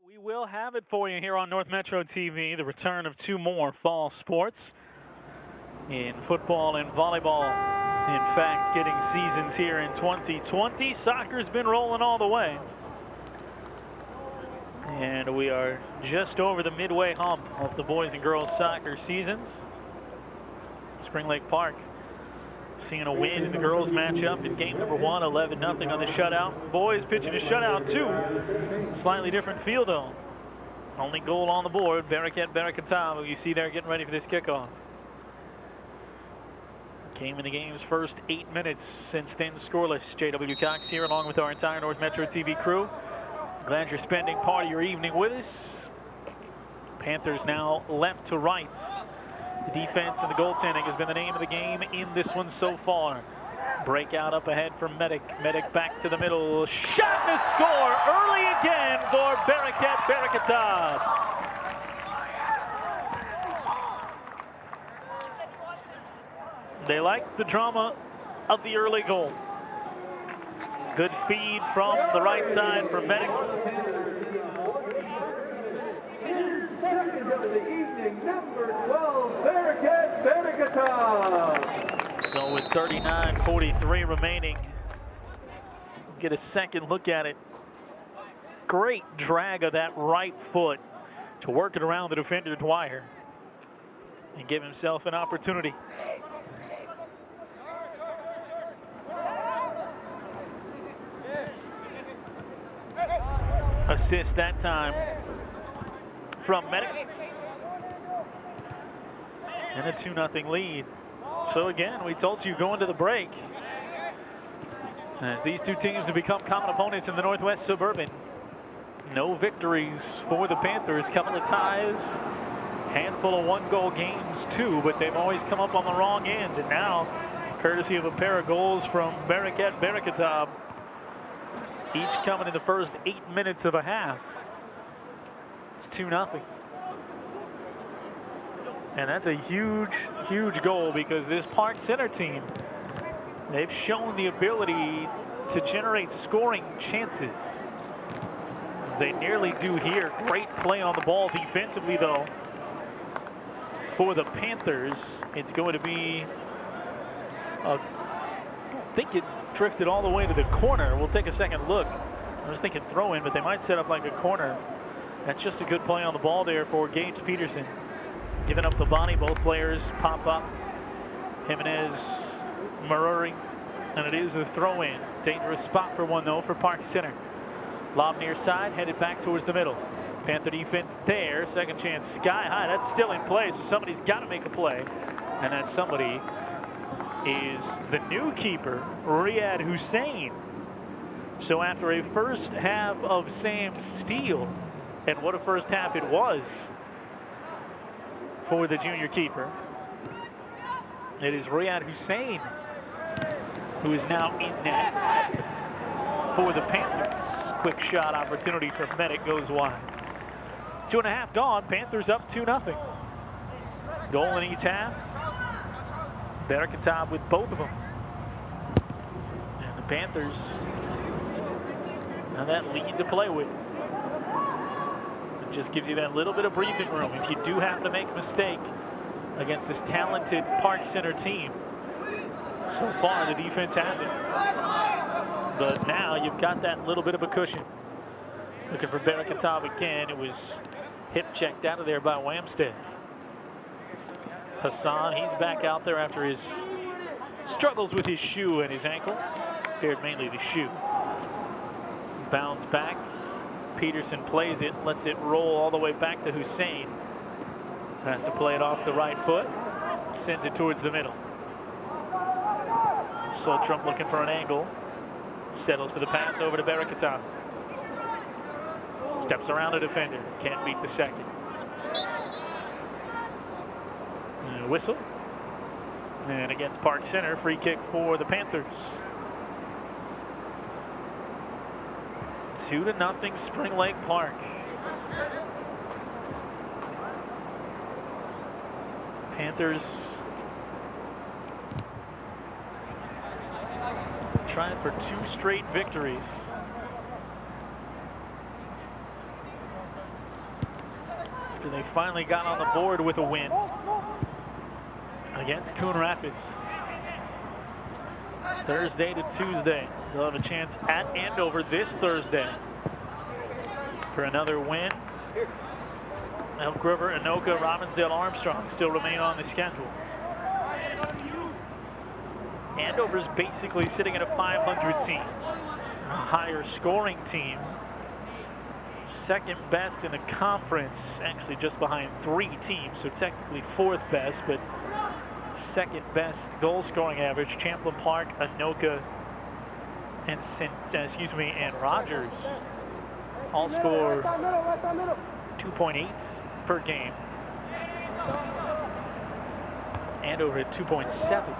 We will have it for you here on North Metro TV, the return of 2 more fall sports in football and volleyball. In fact, getting seasons here in 2020. Soccer's been rolling all the way. And we are just over the midway hump of the boys and girls soccer seasons. Spring Lake Park seeing a win in the girls matchup in game number 1, 11-0 on the shutout. Boys pitching a shutout too. Slightly different feel though. Only goal on the board, Bereket-Berekatab, who you see there getting ready for this kickoff. Came in the game's first 8 minutes since then scoreless. J.W. Cox here along with our entire North Metro TV crew. Glad you're spending part of your evening with us. Panthers now left to right. The defense and the goaltending has been the name of the game in this one so far. Breakout up ahead from Medic. Medic back to the middle. Shot and a score early again for Bereket-Berekatab. They like the drama of the early goal. Good feed from the right side from Medic. Second of the evening, number 12, Bereket-Berekatab. So with 39:43 remaining, get a second look at it. Great drag of that right foot to work it around the defender Dwyer and give himself an opportunity. Assist that time from Medic. And a 2-0 lead. So again, we told you going to the break, as these two teams have become common opponents in the Northwest Suburban. No victories for the Panthers, couple of ties, handful of 1-goal games too, but they've always come up on the wrong end. And now, courtesy of a pair of goals from Bereket-Berekatab, each coming in the first 8 minutes of a half. It's 2-0. And that's a huge, huge goal because this Park Center team, they've shown the ability to generate scoring chances, as they nearly do here. Great play on the ball defensively though. For the Panthers, it's going to be, I think it drifted all the way to the corner. We'll take a second look. I was thinking throw in, but they might set up like a corner. That's just a good play on the ball there for Gage Peterson. Giving up the body, both players pop up. Jimenez, Maruri, and it is a throw in. Dangerous spot for one though for Park Center. Lob near side, headed back towards the middle. Panther defense there, second chance sky high. That's still in play, so somebody's got to make a play. And that somebody is the new keeper, Riyad Hussein. So after a first half of Sam Steele, and what a first half it was for the junior keeper, it is Riyad Hussein who is now in net for the Panthers. Quick shot opportunity for Medic, goes wide. 2.5 gone, Panthers up 2-0. Goal in each half. Bereket with both of them. And the Panthers, now that lead to play with. Just gives you that little bit of breathing room if you do happen to make a mistake against this talented Park Center team. So far, the defense hasn't. But now you've got that little bit of a cushion. Looking for Berekatov again. It was hip checked out of there by Wamstead. Hassan, he's back out there after his struggles with his shoe and his ankle. Appeared mainly the shoe. Bounds back. Peterson plays it, lets it roll all the way back to Hussein. Has to play it off the right foot. Sends it towards the middle. Soltrum looking for an angle. Settles for the pass over to Berekatov. Steps around a defender. Can't beat the second. And a whistle. And against Park Center, free kick for the Panthers. 2-0 Spring Lake Park. Panthers trying for 2 straight victories. After they finally got on the board with a win against Coon Rapids. Thursday to Tuesday. They'll have a chance at Andover this Thursday for another win. Elk River, Anoka, Robbinsdale, Armstrong still remain on the schedule. Andover's basically sitting at a 500 team, a higher scoring team. Second best in the conference, actually just behind 3 teams, so technically 4th best, but second best goal scoring average. Champlin Park, Anoka, and Rogers all score 2.8 per game. Andover at 2.7.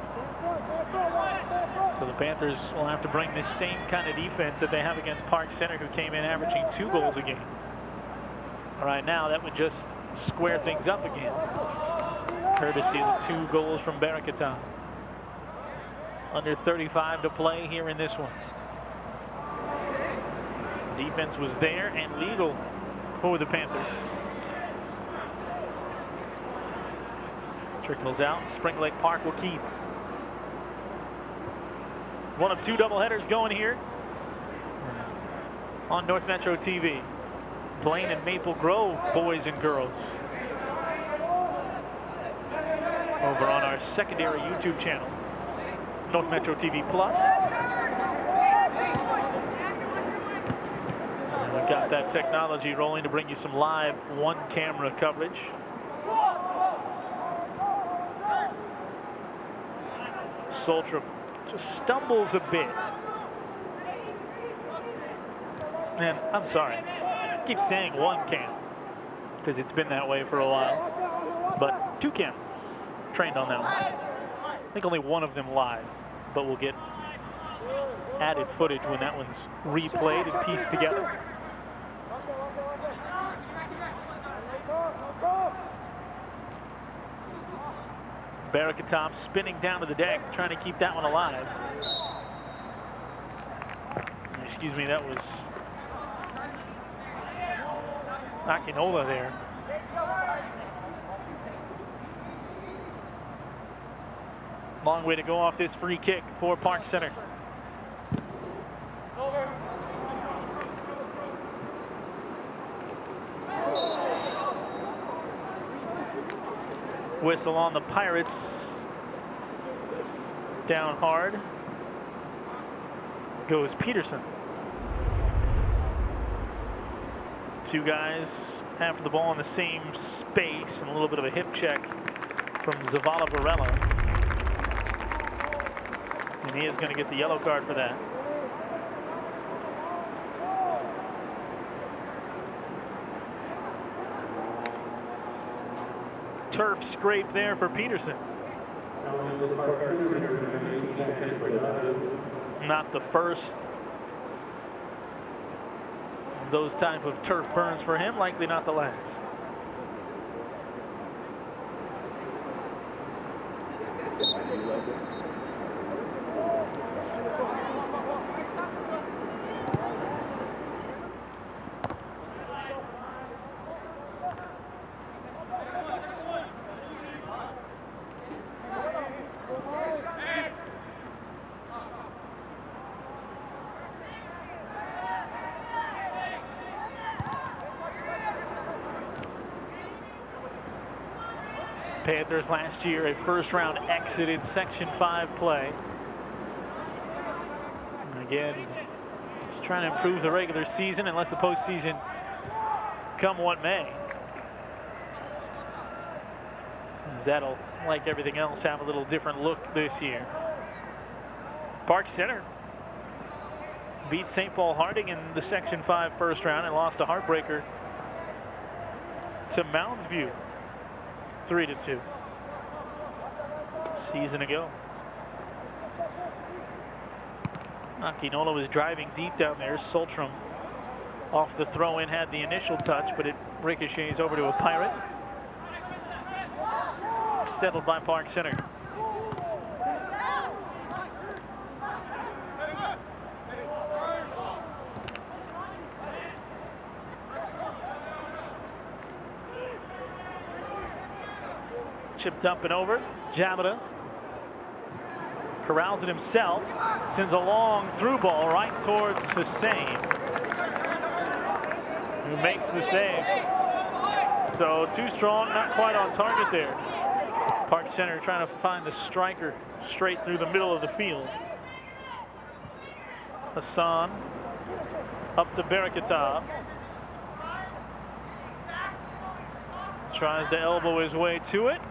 So the Panthers will have to bring this same kind of defense that they have against Park Center, who came in averaging 2 goals a game. All right, now that would just square things up again, courtesy of the 2 goals from Berekatov. Under 35 to play here in this one. Defense was there and legal for the Panthers. Trickles out. Spring Lake Park will keep. One of 2 doubleheaders going here on North Metro TV. Blaine and Maple Grove, boys and girls. Over on our secondary YouTube channel, North Metro TV Plus. And we've got that technology rolling to bring you some live 1-camera coverage. Soltrum just stumbles a bit. And I'm sorry, I keep saying 1 cam because it's been that way for a while. But 2 cameras trained on that one. I think only 1 of them live, but we'll get added footage when that one's replayed and pieced together. Berekatov spinning down to the deck, trying to keep that one alive. Excuse me, that was Akinola there. Long way to go off this free kick for Park Center. Whistle on the Pirates. Down hard goes Peterson. 2 guys after the ball in the same space, and a little bit of a hip check from Zavala Varela. And he is going to get the yellow card for that. Turf scrape there for Peterson. Not the first of those type of turf burns for him, likely not the last. Panthers last year a first-round exit in Section 5 play. And again, just trying to improve the regular season and let the postseason come what may. As that'll, like everything else, have a little different look this year. Park Center beat St. Paul Harding in the Section 5 first round and lost a heartbreaker to Mounds View 3-2 season ago. Akinola was driving deep down there. Soltrom off the throw-in had the initial touch, but it ricochets over to a Pirate. Settled by Park Center. Chipped up and over. Jamada corrals it himself. Sends a long through ball right towards Hussein, who makes the save. So too strong, not quite on target there. Park Center trying to find the striker straight through the middle of the field. Hassan up to Barakatab. Tries to elbow his way to it.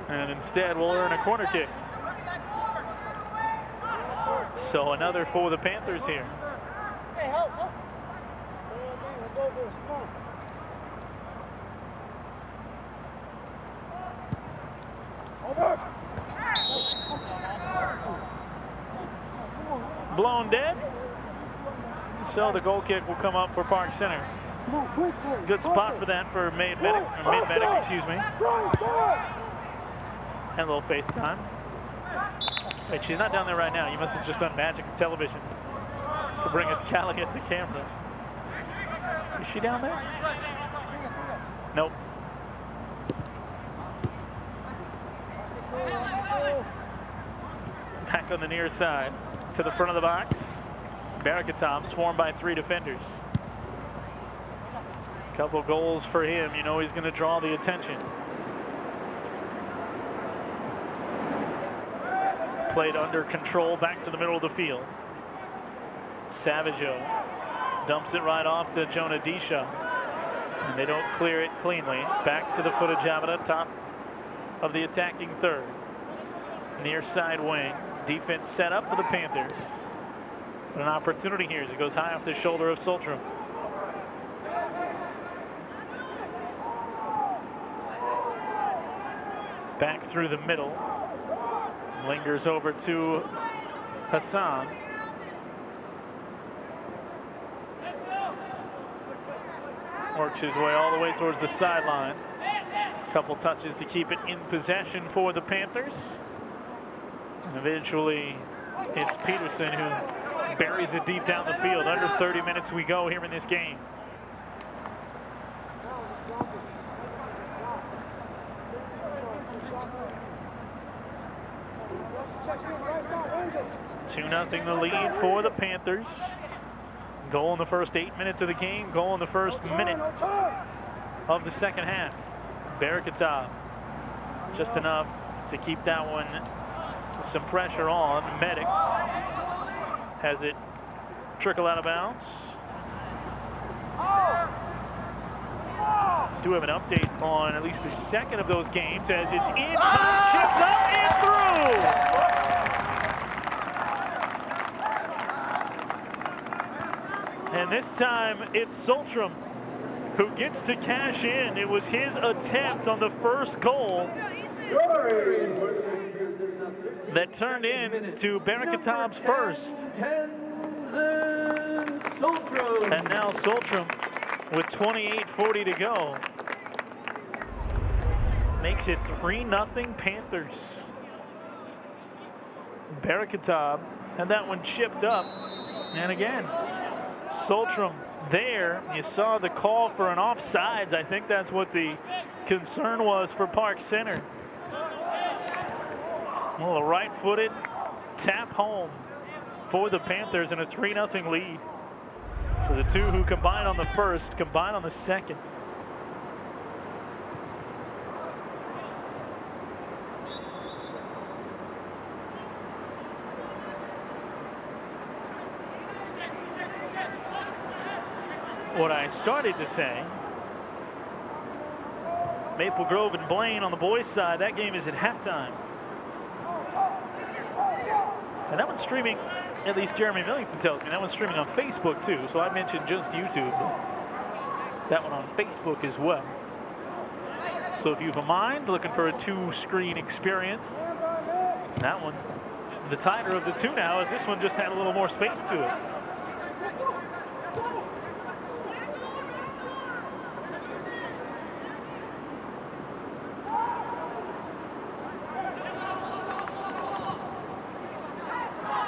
And instead will earn a corner kick. So another for the Panthers here. Hey, help. Blown dead. So the goal kick will come up for Park Center. Good spot for that for Mid-Medic, excuse me. And a little FaceTime. Wait, she's not down there right now. You must have just done magic of television to bring us Callie at the camera. Is she down there? Nope. Back on the near side to the front of the box. Barakatab swarmed by 3 defenders. Couple goals for him. You know he's going to draw the attention. Played under control back to the middle of the field. Savageau dumps it right off to Jonah Disha. And they don't clear it cleanly. Back to the foot of Jamada, top of the attacking third. Near side wing. Defense set up for the Panthers. But an opportunity here as it goes high off the shoulder of Soltrom. Back through the middle. Lingers over to Hassan. Works his way all the way towards the sideline. Couple touches to keep it in possession for the Panthers. And eventually it's Peterson who buries it deep down the field. Under 30 minutes we go here in this game. Two-0 the lead for the Panthers. Goal in the first 8 minutes of the game. Goal in the first minute of the second half. Barakatab just enough to keep that one some pressure on. Medic has it trickle out of bounds. Do have an update on at least the second of those games as it's in time, chipped up and through. And this time it's Soltrom who gets to cash in. It was his attempt on the first goal that turned into Barakatab's first. And now Soltrom with 28:40 to go makes it 3-0 Panthers. Barakatab had that one chipped up. And again, Soltrom there. You saw the call for an offsides. I think that's what the concern was for Park Center. Well, a right-footed tap home for the Panthers in a 3-0 lead. So the two who combined on the first combine on the second. what I started to say. Maple Grove and Blaine on the boys' side. That game is at halftime. And that one's streaming, at least Jeremy Millington tells me, that one's streaming on Facebook too. So I mentioned just YouTube, but that one on Facebook as well. So if you have a mind looking for a 2-screen experience, that one, the tighter of the two now, as this one just had a little more space to it.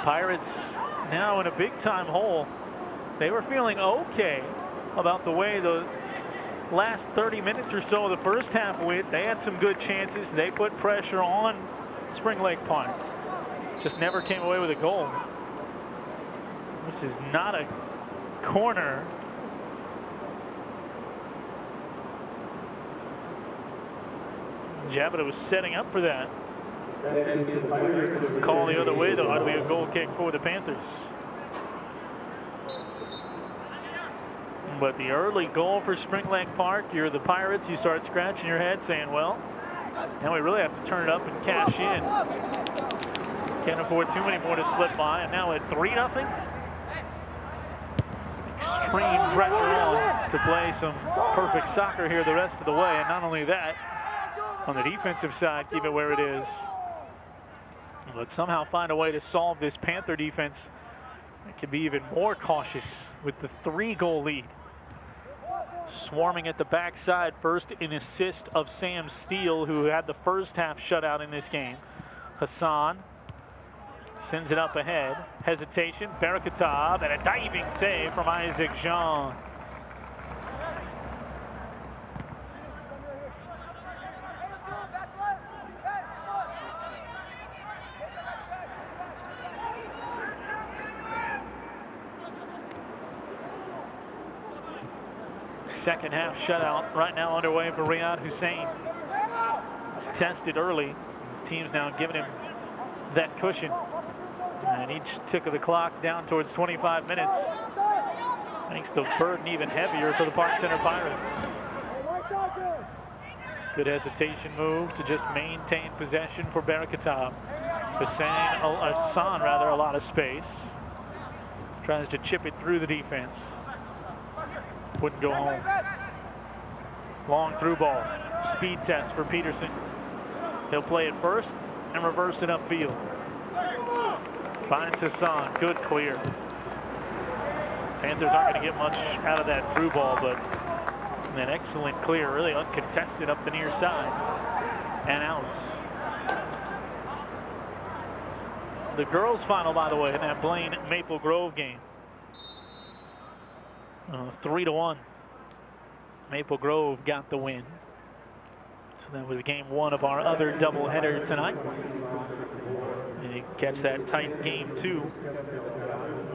Pirates now in a big-time hole. They were feeling okay about the way the last 30 minutes or so of the first half went. They had some good chances. They put pressure on Spring Lake Park. Just never came away with a goal. This is not a corner. Jabata was setting up for that. Call the other way, though. It'll be a goal kick for the Panthers. But the early goal for Spring Lake Park, you're the Pirates, you start scratching your head saying, well, now we really have to turn it up and cash in. Can't afford too many more to slip by, and now at 3-0. Extreme pressure on to play some perfect soccer here the rest of the way, and not only that, on the defensive side, keep it where it is. But somehow find a way to solve this Panther defense. It can be even more cautious with the 3-goal lead. Swarming at the backside first, an assist of Sam Steele, who had the first half shutout in this game. Hassan sends it up ahead. Hesitation, Barakatab, and a diving save from Isaac Jean. Second half shutout right now underway for Riyad Hussein. Was tested early. His team's now giving him that cushion. And each tick of the clock down towards 25 minutes makes the burden even heavier for the Park Center Pirates. Good hesitation move to just maintain possession for Barakatab. Hassan, a lot of space. Tries to chip it through the defense. Wouldn't go home. Long through ball. Speed test for Peterson. He'll play it first and reverse it upfield. Finds Hassan. Good clear. Panthers aren't going to get much out of that through ball, but an excellent clear, really uncontested up the near side and out. The girls' final, by the way, in that Blaine Maple Grove game. 3-1. Maple Grove got the win. So that was game one of our other doubleheader tonight. And you can catch that tight game 2.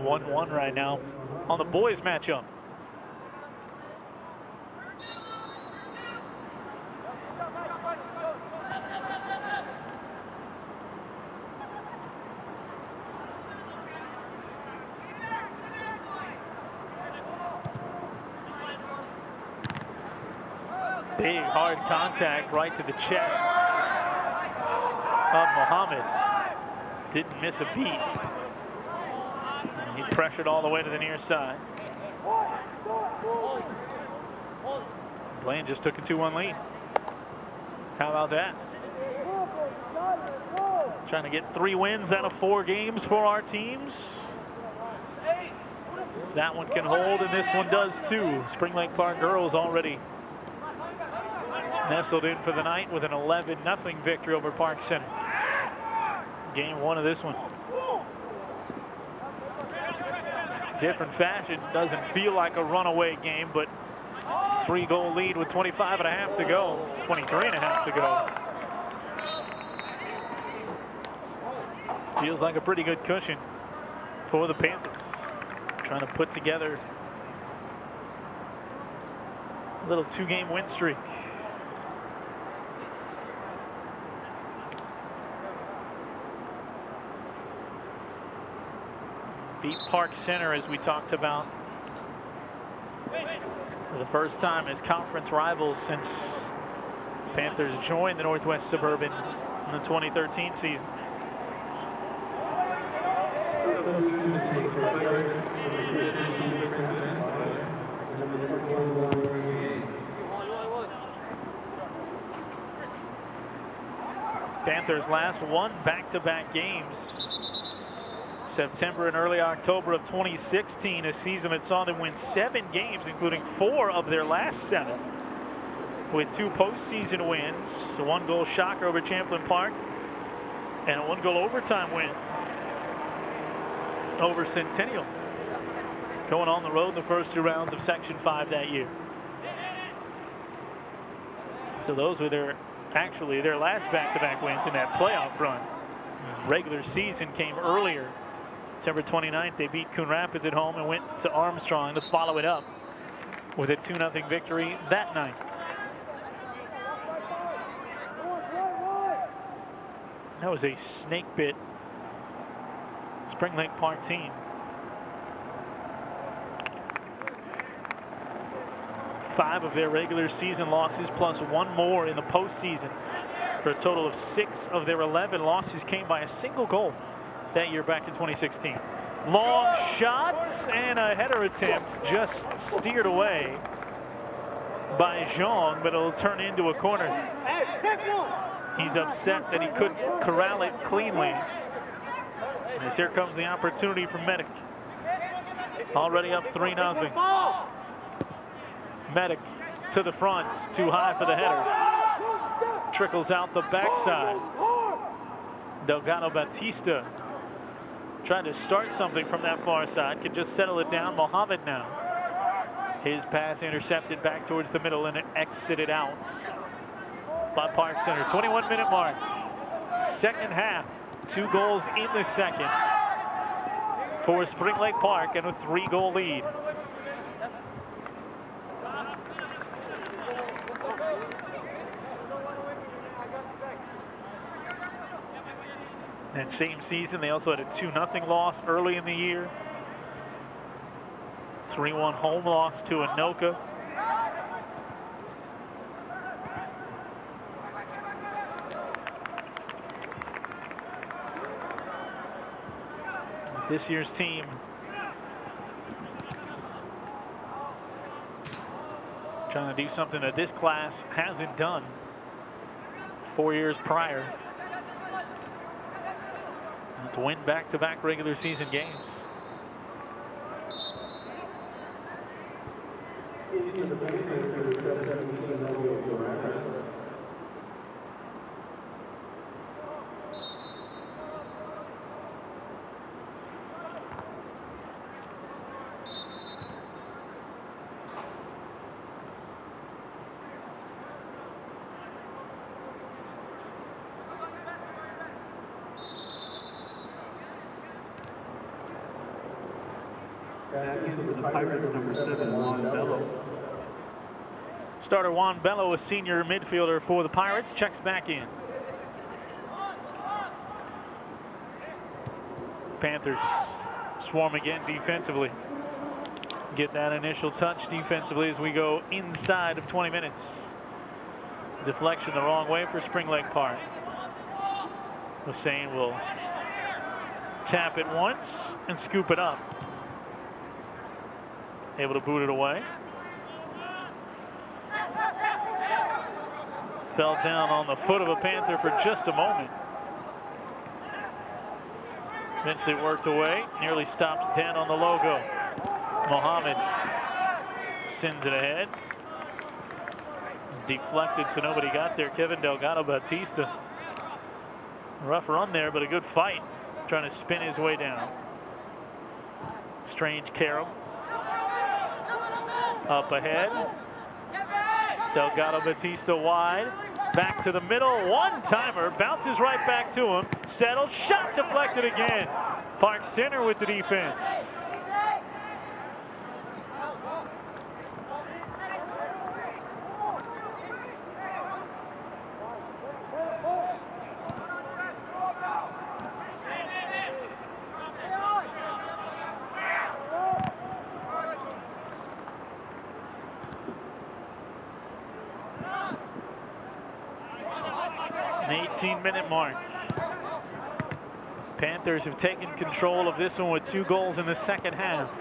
1-1 right now on the boys matchup. Big hard contact right to the chest of Muhammad. Didn't miss a beat. He pressured all the way to the near side. Blaine just took a 2-1 lead. How about that? Trying to get 3 wins out of 4 games for our teams. If that one can hold, and this one does too. Spring Lake Park girls already nestled in for the night with an 11-0 victory over Park Center. Game 1 of this one. Different fashion, doesn't feel like a runaway game, but 3-goal lead with 25.5 to go, 23.5 to go. Feels like a pretty good cushion for the Panthers. Trying to put together a little 2-game win streak. Beat Park Center, as we talked about For the first time as conference rivals since Panthers joined the Northwest Suburban in the 2013 season. Panthers last won back-to-back games September and early October of 2016, a season that saw them win 7 games, including 4 of their last 7, with 2 postseason wins, a 1-goal shocker over Champlin Park, and a 1-goal overtime win over Centennial, going on the road in the first 2 rounds of Section 5 that year. So those were actually their last back-to-back wins in that playoff run. Regular season came earlier. September 29th, they beat Coon Rapids at home and went to Armstrong to follow it up with a 2-0 victory that night. That was a snake bit Spring Lake Park team. 5 of their regular season losses plus 1 more in the postseason, for a total of 6 of their 11 losses came by a single goal that year back in 2016. Long shots and a header attempt just steered away by Zhang, but it'll turn into a corner. He's upset that he couldn't corral it cleanly. As here comes the opportunity for Medic. Already up 3-0. Medic to the front, too high for the header. Trickles out the backside. Delgado Batista tried to start something from that far side, could just settle it down. Mohammed now. His pass intercepted back towards the middle and it exited out by Park Center. 21-minute mark. Second half. 2 goals in the second for Spring Lake Park and a 3-goal lead. That same season, they also had a 2-0 loss early in the year. 3-1 home loss to Anoka. This year's team trying to do something that this class hasn't done 4 years prior. To win back-to-back regular season games. The Pirates, number 7, Juan Bello. Starter Juan Bello, a senior midfielder for the Pirates, checks back in. Panthers swarm again defensively. Get that initial touch defensively as we go inside of 20 minutes. Deflection the wrong way for Spring Lake Park. Hussein will tap it once and scoop it up. Able to boot it away. Fell down on the foot of a Panther for just a moment. Eventually worked away. Nearly stops dead on the logo. Mohammed sends it ahead. It's deflected so nobody got there. Kevin Delgado Batista. Rough run there, but a good fight. Trying to spin his way down. Strange Carroll. Up ahead. Delgado Batista wide. Back to the middle. One-timer. Bounces right back to him. Settled. Shot deflected again. Park Center with the defense. The 18-minute mark. Panthers have taken control of this one with 2 goals in the second half.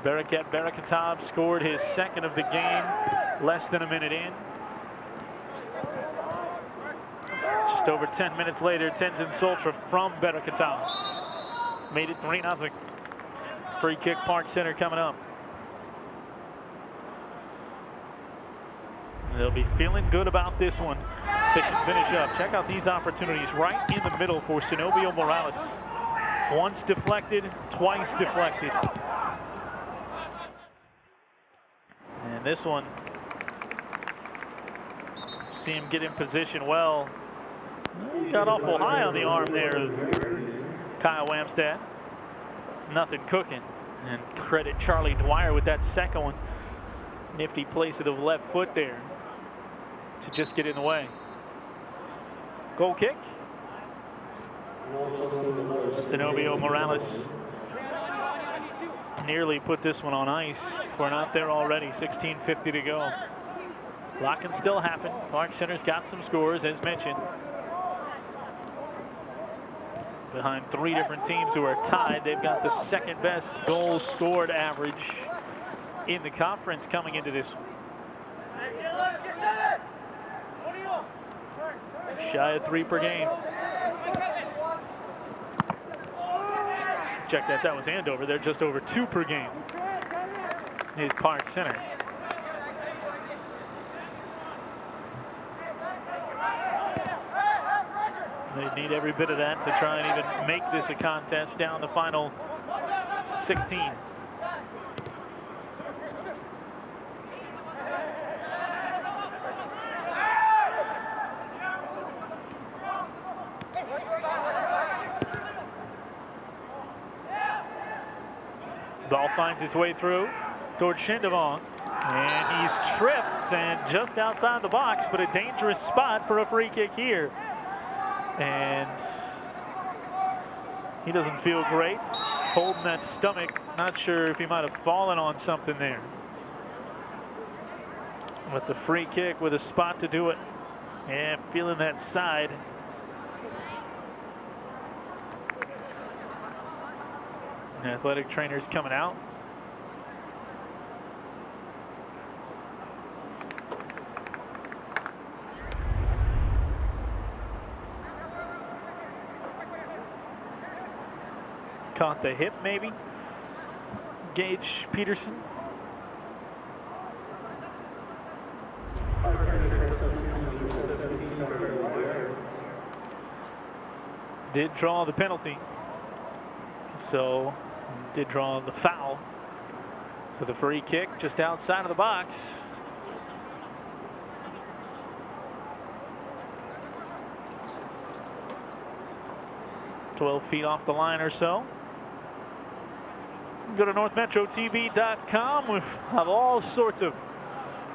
Bereket Berekatov scored his second of the game less than a minute in. Just over 10 minutes later, Tenzin Soltram from Berekatov made it 3-0. Free kick, Park Center coming up. They'll be feeling good about this one. They can finish up. Check out these opportunities right in the middle for Zenobio Morales. Once deflected, twice deflected. And this one, see him get in position well. Got awful high on the arm there of Kyle Wamstad. Nothing cooking. And credit Charlie Dwyer with that second one. Nifty place of the left foot there to just get in the way. Goal kick. Zenobio Morales nearly put this one on ice for not there already. 16:50 to go. Lot can still happen. Park Center's got some scores, as mentioned. Behind 3 different teams who are tied, they've got the second best goals scored average in the conference coming into this one. Shy of 3 per game. Check that, that was Andover. They're just over 2 per game. Is Park Center. They need every bit of that to try and even make this a contest down the final 16. Ball finds its way through towards Shindavong, and he's tripped and just outside the box, but a dangerous spot for a free kick here. And he doesn't feel great, holding that stomach. Not sure if he might have fallen on something there. But the free kick with a spot to do it, and feeling that side. The athletic trainers coming out. Caught the hip, maybe. Gage Peterson. Did draw the penalty. So did draw the foul. So the free kick just outside of the box. "12 feet off the line or so. Go to NorthMetroTV.com. We have all sorts of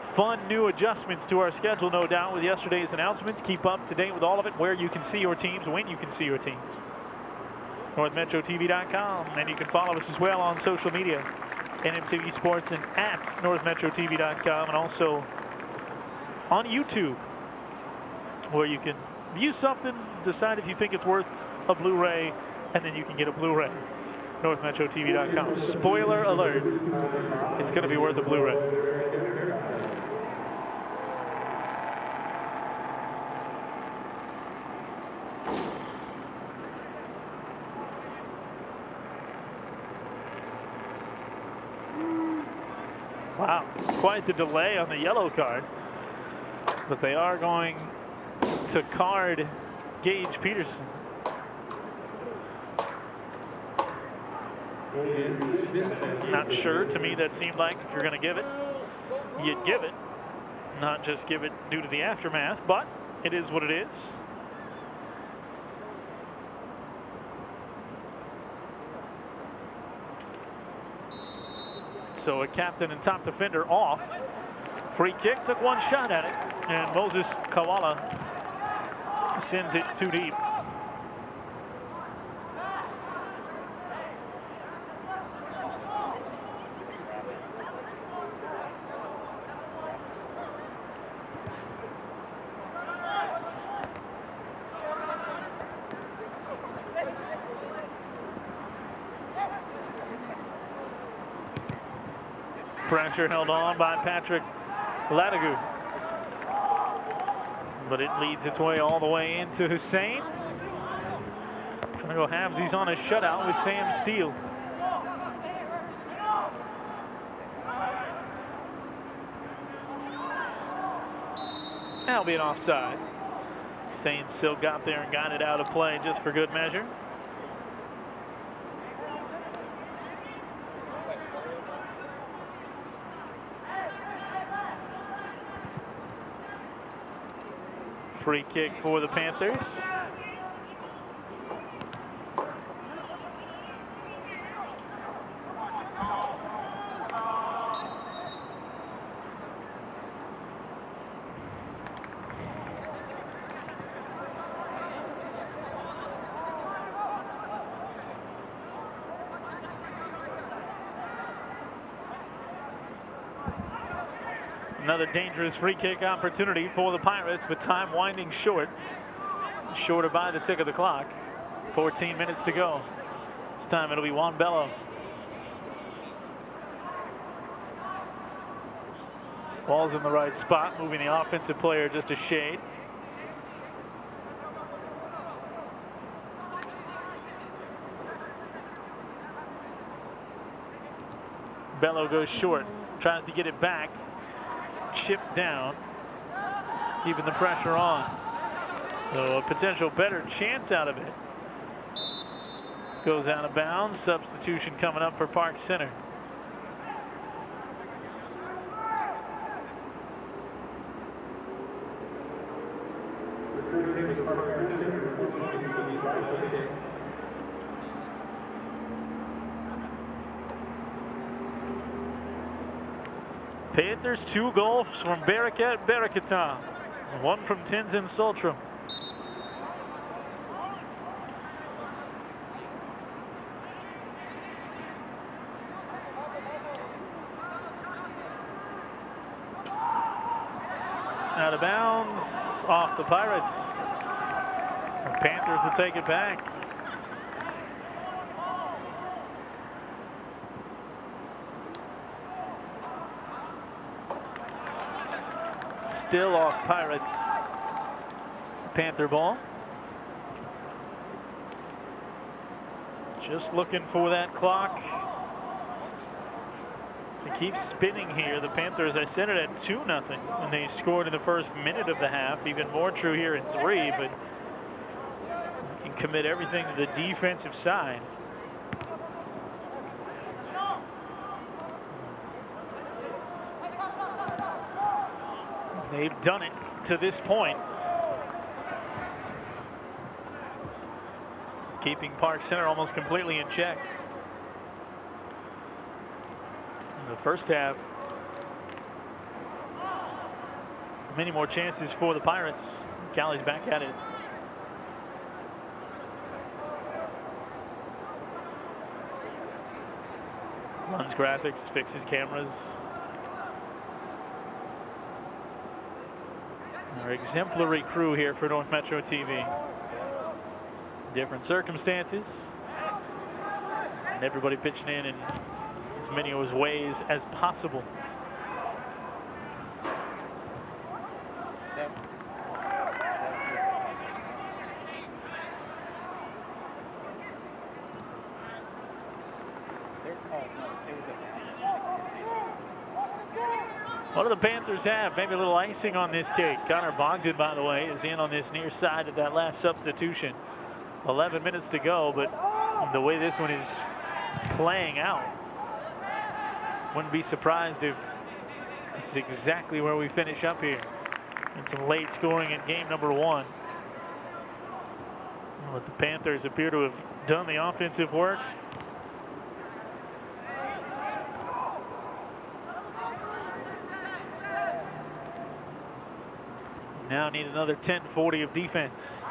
fun new adjustments to our schedule, no doubt, with yesterday's announcements. Keep up to date with all of it, where you can see your teams, when you can see your teams. NorthMetroTV.com, and you can follow us as well on social media, NMTV Sports and at NorthMetroTV.com, and also on YouTube, where you can view something, decide if you think it's worth a Blu-ray, and then you can get a Blu-ray. NorthMetroTV.com. Spoiler alert, it's going to be worth a Blu-ray. Wow, quite the delay on the yellow card, but they are going to card Gage Peterson. Not sure. To me, that seemed like if you're going to give it, you'd give it, not just give it due to the aftermath, but it is what it is. So a captain and top defender off. Free kick, took one shot at it, and Moses Kawala sends it too deep. Pressure held on by Patrick Latagu. But it leads its way all the way into Hussein. Trying to go halvesies on a shutout with Sam Steele. That'll be an offside. Hussein still got there and got it out of play just for good measure. Free kick for the Panthers. Another dangerous free kick opportunity for the Pirates, but time winding short. Shorter by the tick of the clock. 14 minutes to go. This time it'll be Juan Bello. Ball's in the right spot, moving the offensive player just a shade. Bello goes short, tries to get it back. Chipped down, keeping the pressure on. So a potential better chance out of it. Goes out of bounds. Substitution coming up for Park Center. Panthers 2 goals from Barakat Barakatan, 1 from Tenzin Sultram. Out of bounds, off the Pirates. The Panthers will take it back. Still off Pirates. Panther ball. Just looking for that clock to keep spinning here. The Panthers, I said it at 2-0 when they scored in the first minute of the half. Even more true here in 3, but you can commit everything to the defensive side. They've done it to this point. Keeping Park Center almost completely in check. In the first half, many more chances for the Pirates. Callie's back at it. Runs graphics, fixes cameras. Our exemplary crew here for North Metro TV. Different circumstances, and everybody pitching in as many ways as possible. What do the Panthers have? Maybe a little icing on this cake. Connor Bogdan, by the way, is in on this near side of that last substitution. 11 minutes to go, but the way this one is playing out, wouldn't be surprised if this is exactly where we finish up here. And some late scoring in game number 1. But the Panthers appear to have done the offensive work. Now need another 10-40 of defense.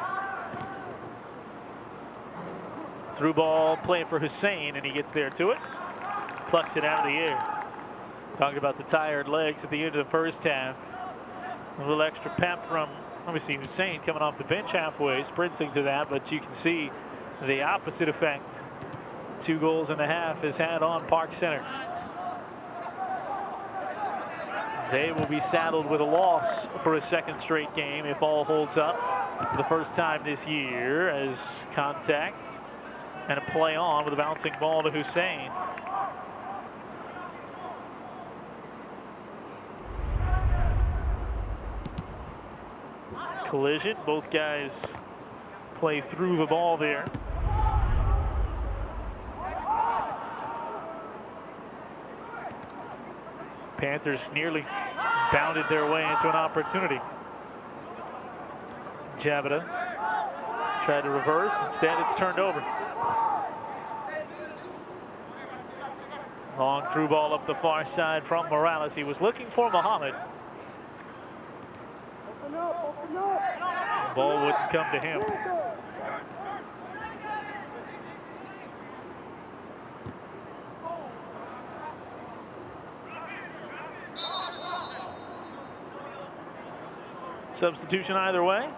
Through ball play for Hussein, and he gets there to it. Plucks it out of the air. Talking about the tired legs at the end of the first half. A little extra pep from, obviously, Hussein coming off the bench halfway, sprinting to that, but you can see the opposite effect 2 goals and a half has had on Park Center. They will be saddled with a loss for a second straight game if all holds up. The first time this year as contact and a play on with a bouncing ball to Hussein. Collision, both guys play through the ball there. Panthers nearly bounded their way into an opportunity. Javita tried to reverse, instead it's turned over. Long through ball up the far side from Morales. He was looking for Muhammad. Ball wouldn't come to him. Substitution either way.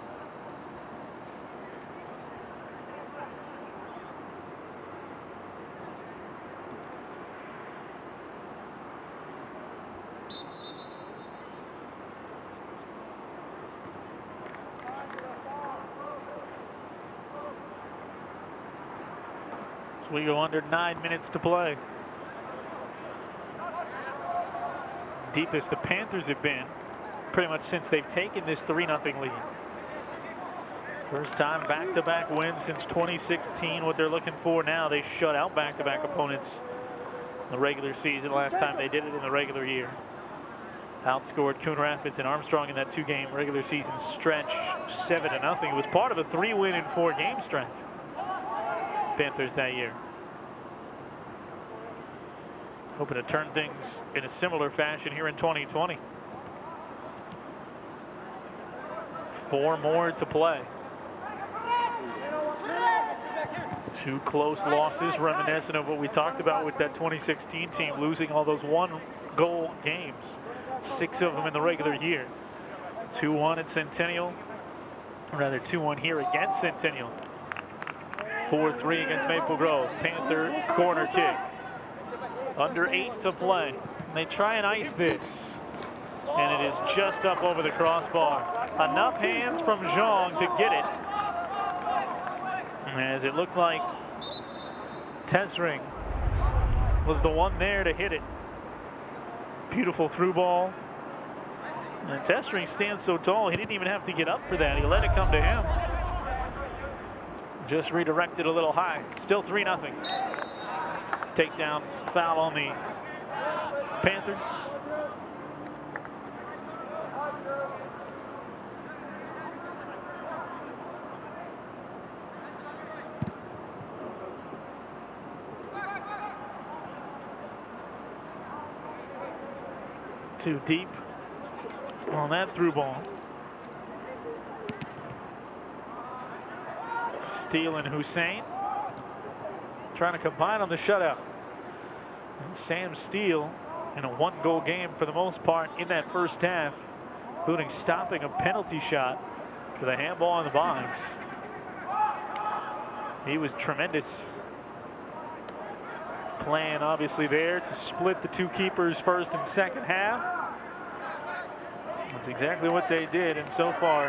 So we go under 9 minutes to play. Deepest the Panthers have been pretty much since they've taken this 3-0 lead. First time back-to-back wins since 2016. What they're looking for now, they shut out back-to-back opponents in the regular season. Last time they did it in the regular year. Outscored Coon Rapids and Armstrong in that 2-game regular season stretch 7-0. It was part of a 3-win in 4-game stretch. Panthers that year. Hoping to turn things in a similar fashion here in 2020. 4 more to play. 2 close losses, reminiscent of what we talked about with that 2016 team, losing all those 1-goal games. 6 of them in the regular year. 2-1 at Centennial, or rather 2-1 here against Centennial. 4-3 against Maple Grove. Panther corner kick. Under 8 to play. And they try and ice this. And it is just up over the crossbar. Enough hands from Zhang to get it. As it looked like Tesring was the one there to hit it. Beautiful through ball. And Tesring stands so tall, he didn't even have to get up for that. He let it come to him. Just redirected a little high. Still 3-0. Takedown foul on the Panthers. Too deep on that through ball. Steele and Hussein trying to combine on the shutout. And Sam Steele in a 1-goal game for the most part in that first half, including stopping a penalty shot with a handball in the box. He was tremendous. Plan obviously there to split the 2 keepers first and second half. That's exactly what they did, and so far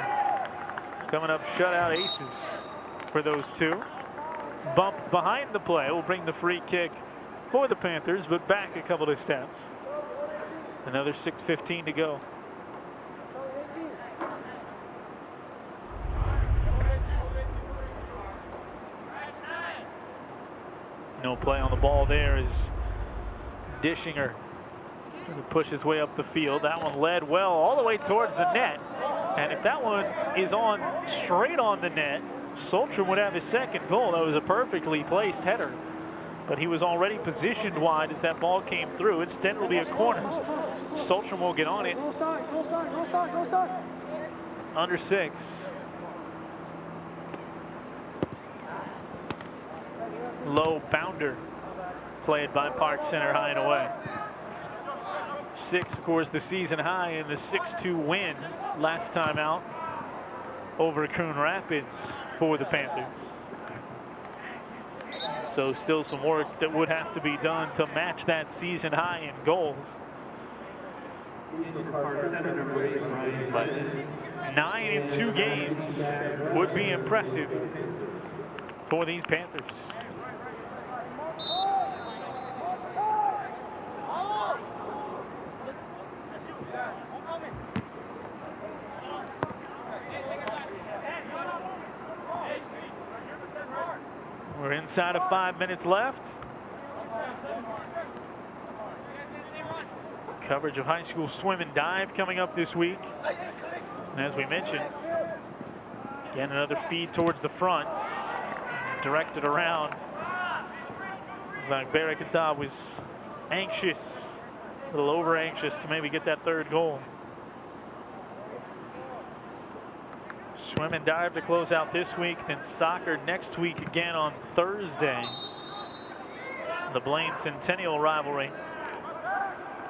coming up shutout aces for those 2. Bump behind the play will bring the free kick for the Panthers, but back a couple of steps. Another 6:15 to go. No play on the ball there as Dischinger trying to push his way up the field. That one led well all the way towards the net. And if that one is on straight on the net, Soltram would have his second goal. That was a perfectly placed header. But he was already positioned wide as that ball came through. Instead, it will be a corner. Soltram will get on it. Under 6. Low bounder played by Park Center high and away. 6, of course, the season high in the 6-2 win last time out over Coon Rapids for the Panthers. So still some work that would have to be done to match that season high in goals. Park Center, number 8, Ryan But Bennett. 9 in 2 games would be impressive for these Panthers. We're inside of 5 minutes left. Coverage of high school swim and dive coming up this week. And as we mentioned, again, another feed towards the front, directed around. Like Barry Katab was anxious, a little over anxious to maybe get that third goal. Swim and dive to close out this week, then soccer next week again on Thursday. The Blaine Centennial rivalry.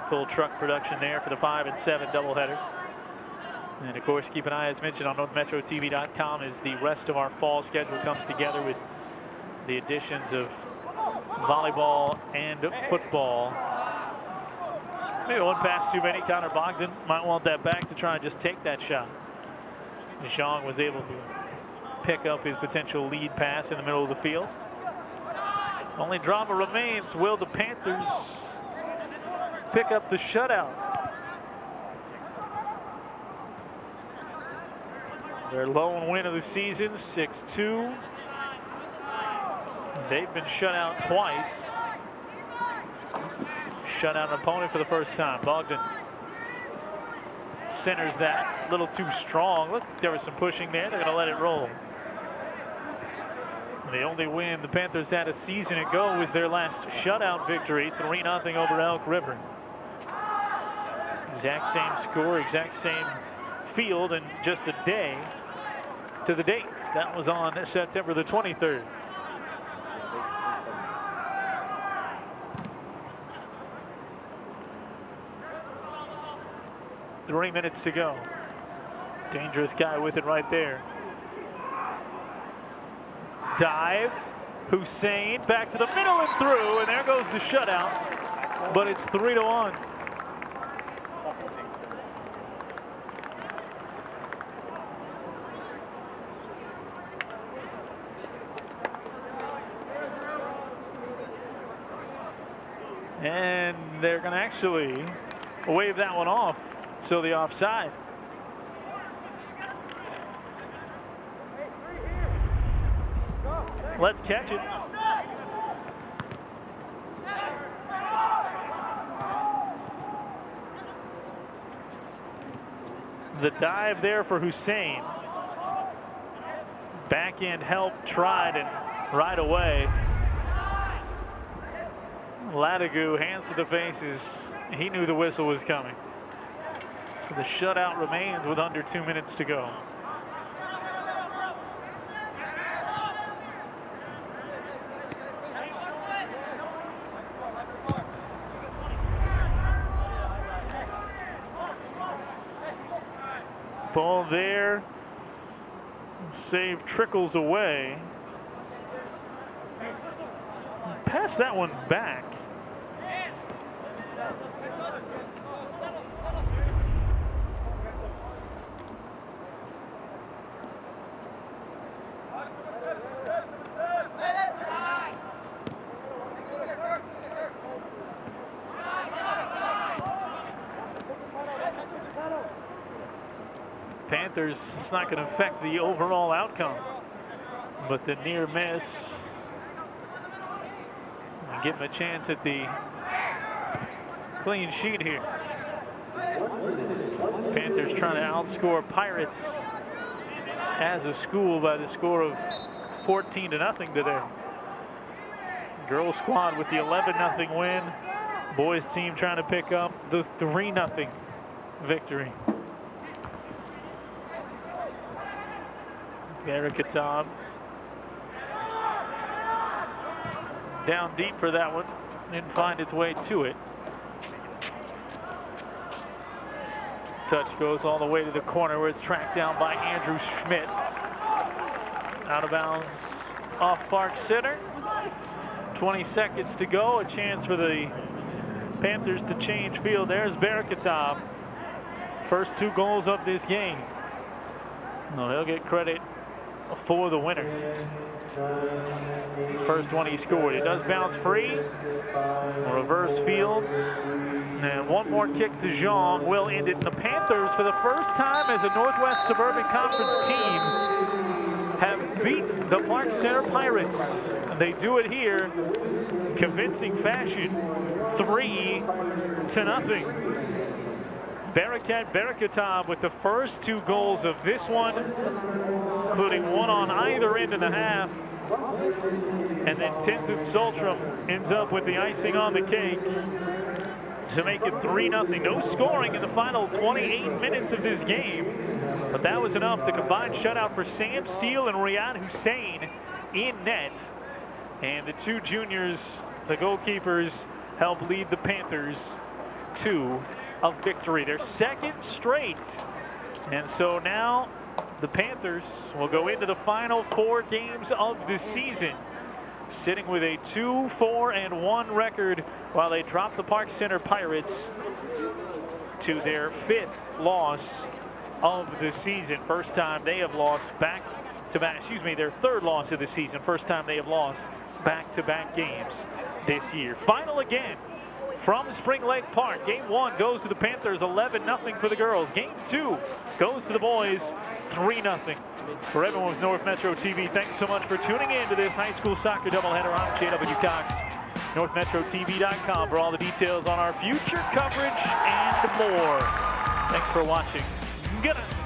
Full truck production there for the 5 and 7 doubleheader. And of course, keep an eye, as mentioned, on NorthMetroTV.com as the rest of our fall schedule comes together with the additions of volleyball and football. Maybe one pass too many. Connor Bogdan might want that back to try and just take that shot. Zhang was able to pick up his potential lead pass in the middle of the field. Only drama remains, will the Panthers pick up the shutout? Their lone win of the season, 6-2. They've been shut out twice. Shut out an opponent for the first time. Bogdan centers that a little too strong. Look, there was some pushing there. They're going to let it roll. The only win the Panthers had a season ago was their last shutout victory, 3-0 over Elk River. Exact same score, exact same field, and just a day to the dates. That was on September the 23rd. Three minutes to go. Dangerous guy with it right there. Dive. Hussein back to the middle and through, and there goes the shutout. But it's 3-1. And they're going to actually wave that one off. So the offside. Let's catch it. The dive there for Hussein. Backhand help tried, and right away Latigu, hands to the faces. He knew the whistle was coming. So the shutout remains with under 2 minutes to go. Ball there. Save trickles away. Pass that one back. Panthers, it's not going to affect the overall outcome, but the near miss will give them a chance at the clean sheet here. Panthers trying to outscore Pirates as a school by the score of 14-0 today. Girls squad with the 11-0 win. Boys team trying to pick up the 3-0 victory. Barry Katab down deep for that one. Didn't find its way to it. Touch goes all the way to the corner where it's tracked down by Andrew Schmitz. Out of bounds off Park Center. 20 seconds to go. A chance for the Panthers to change field. There's Barry Katab first 2 goals of this game. No, he'll get credit for the winner. First one he scored. It does bounce free. Reverse field. And one more kick to Jean will end it. And the Panthers, for the first time as a Northwest Suburban Conference team, have beaten the Park Center Pirates. And they do it here in convincing fashion, 3-0. Barakat Berekatov with the first 2 goals of this one, including one on either end of the half. And then Tintin Soltram ends up with the icing on the cake to make it 3-0. No scoring in the final 28 minutes of this game, but that was enough. The combined shutout for Sam Steele and Riyad Hussein in net. And the 2 juniors, the goalkeepers, help lead the Panthers to a victory, their 2nd straight. And so now the Panthers will go into the final 4 games of the season, sitting with a 2-4-1 record, while they drop the Park Center Pirates to their 5th loss of the season. First time they have lost back-to-back, their 3rd loss of the season. First time they have lost back-to-back games this year. Final again from Spring Lake Park. Game 1 goes to the Panthers, 11-0 for the girls. Game 2 goes to the boys, 3-0. For everyone with North Metro TV, thanks so much for tuning in to this high school soccer doubleheader. I'm J.W. Cox, NorthMetroTV.com for all the details on our future coverage and more. Thanks for watching. Good night.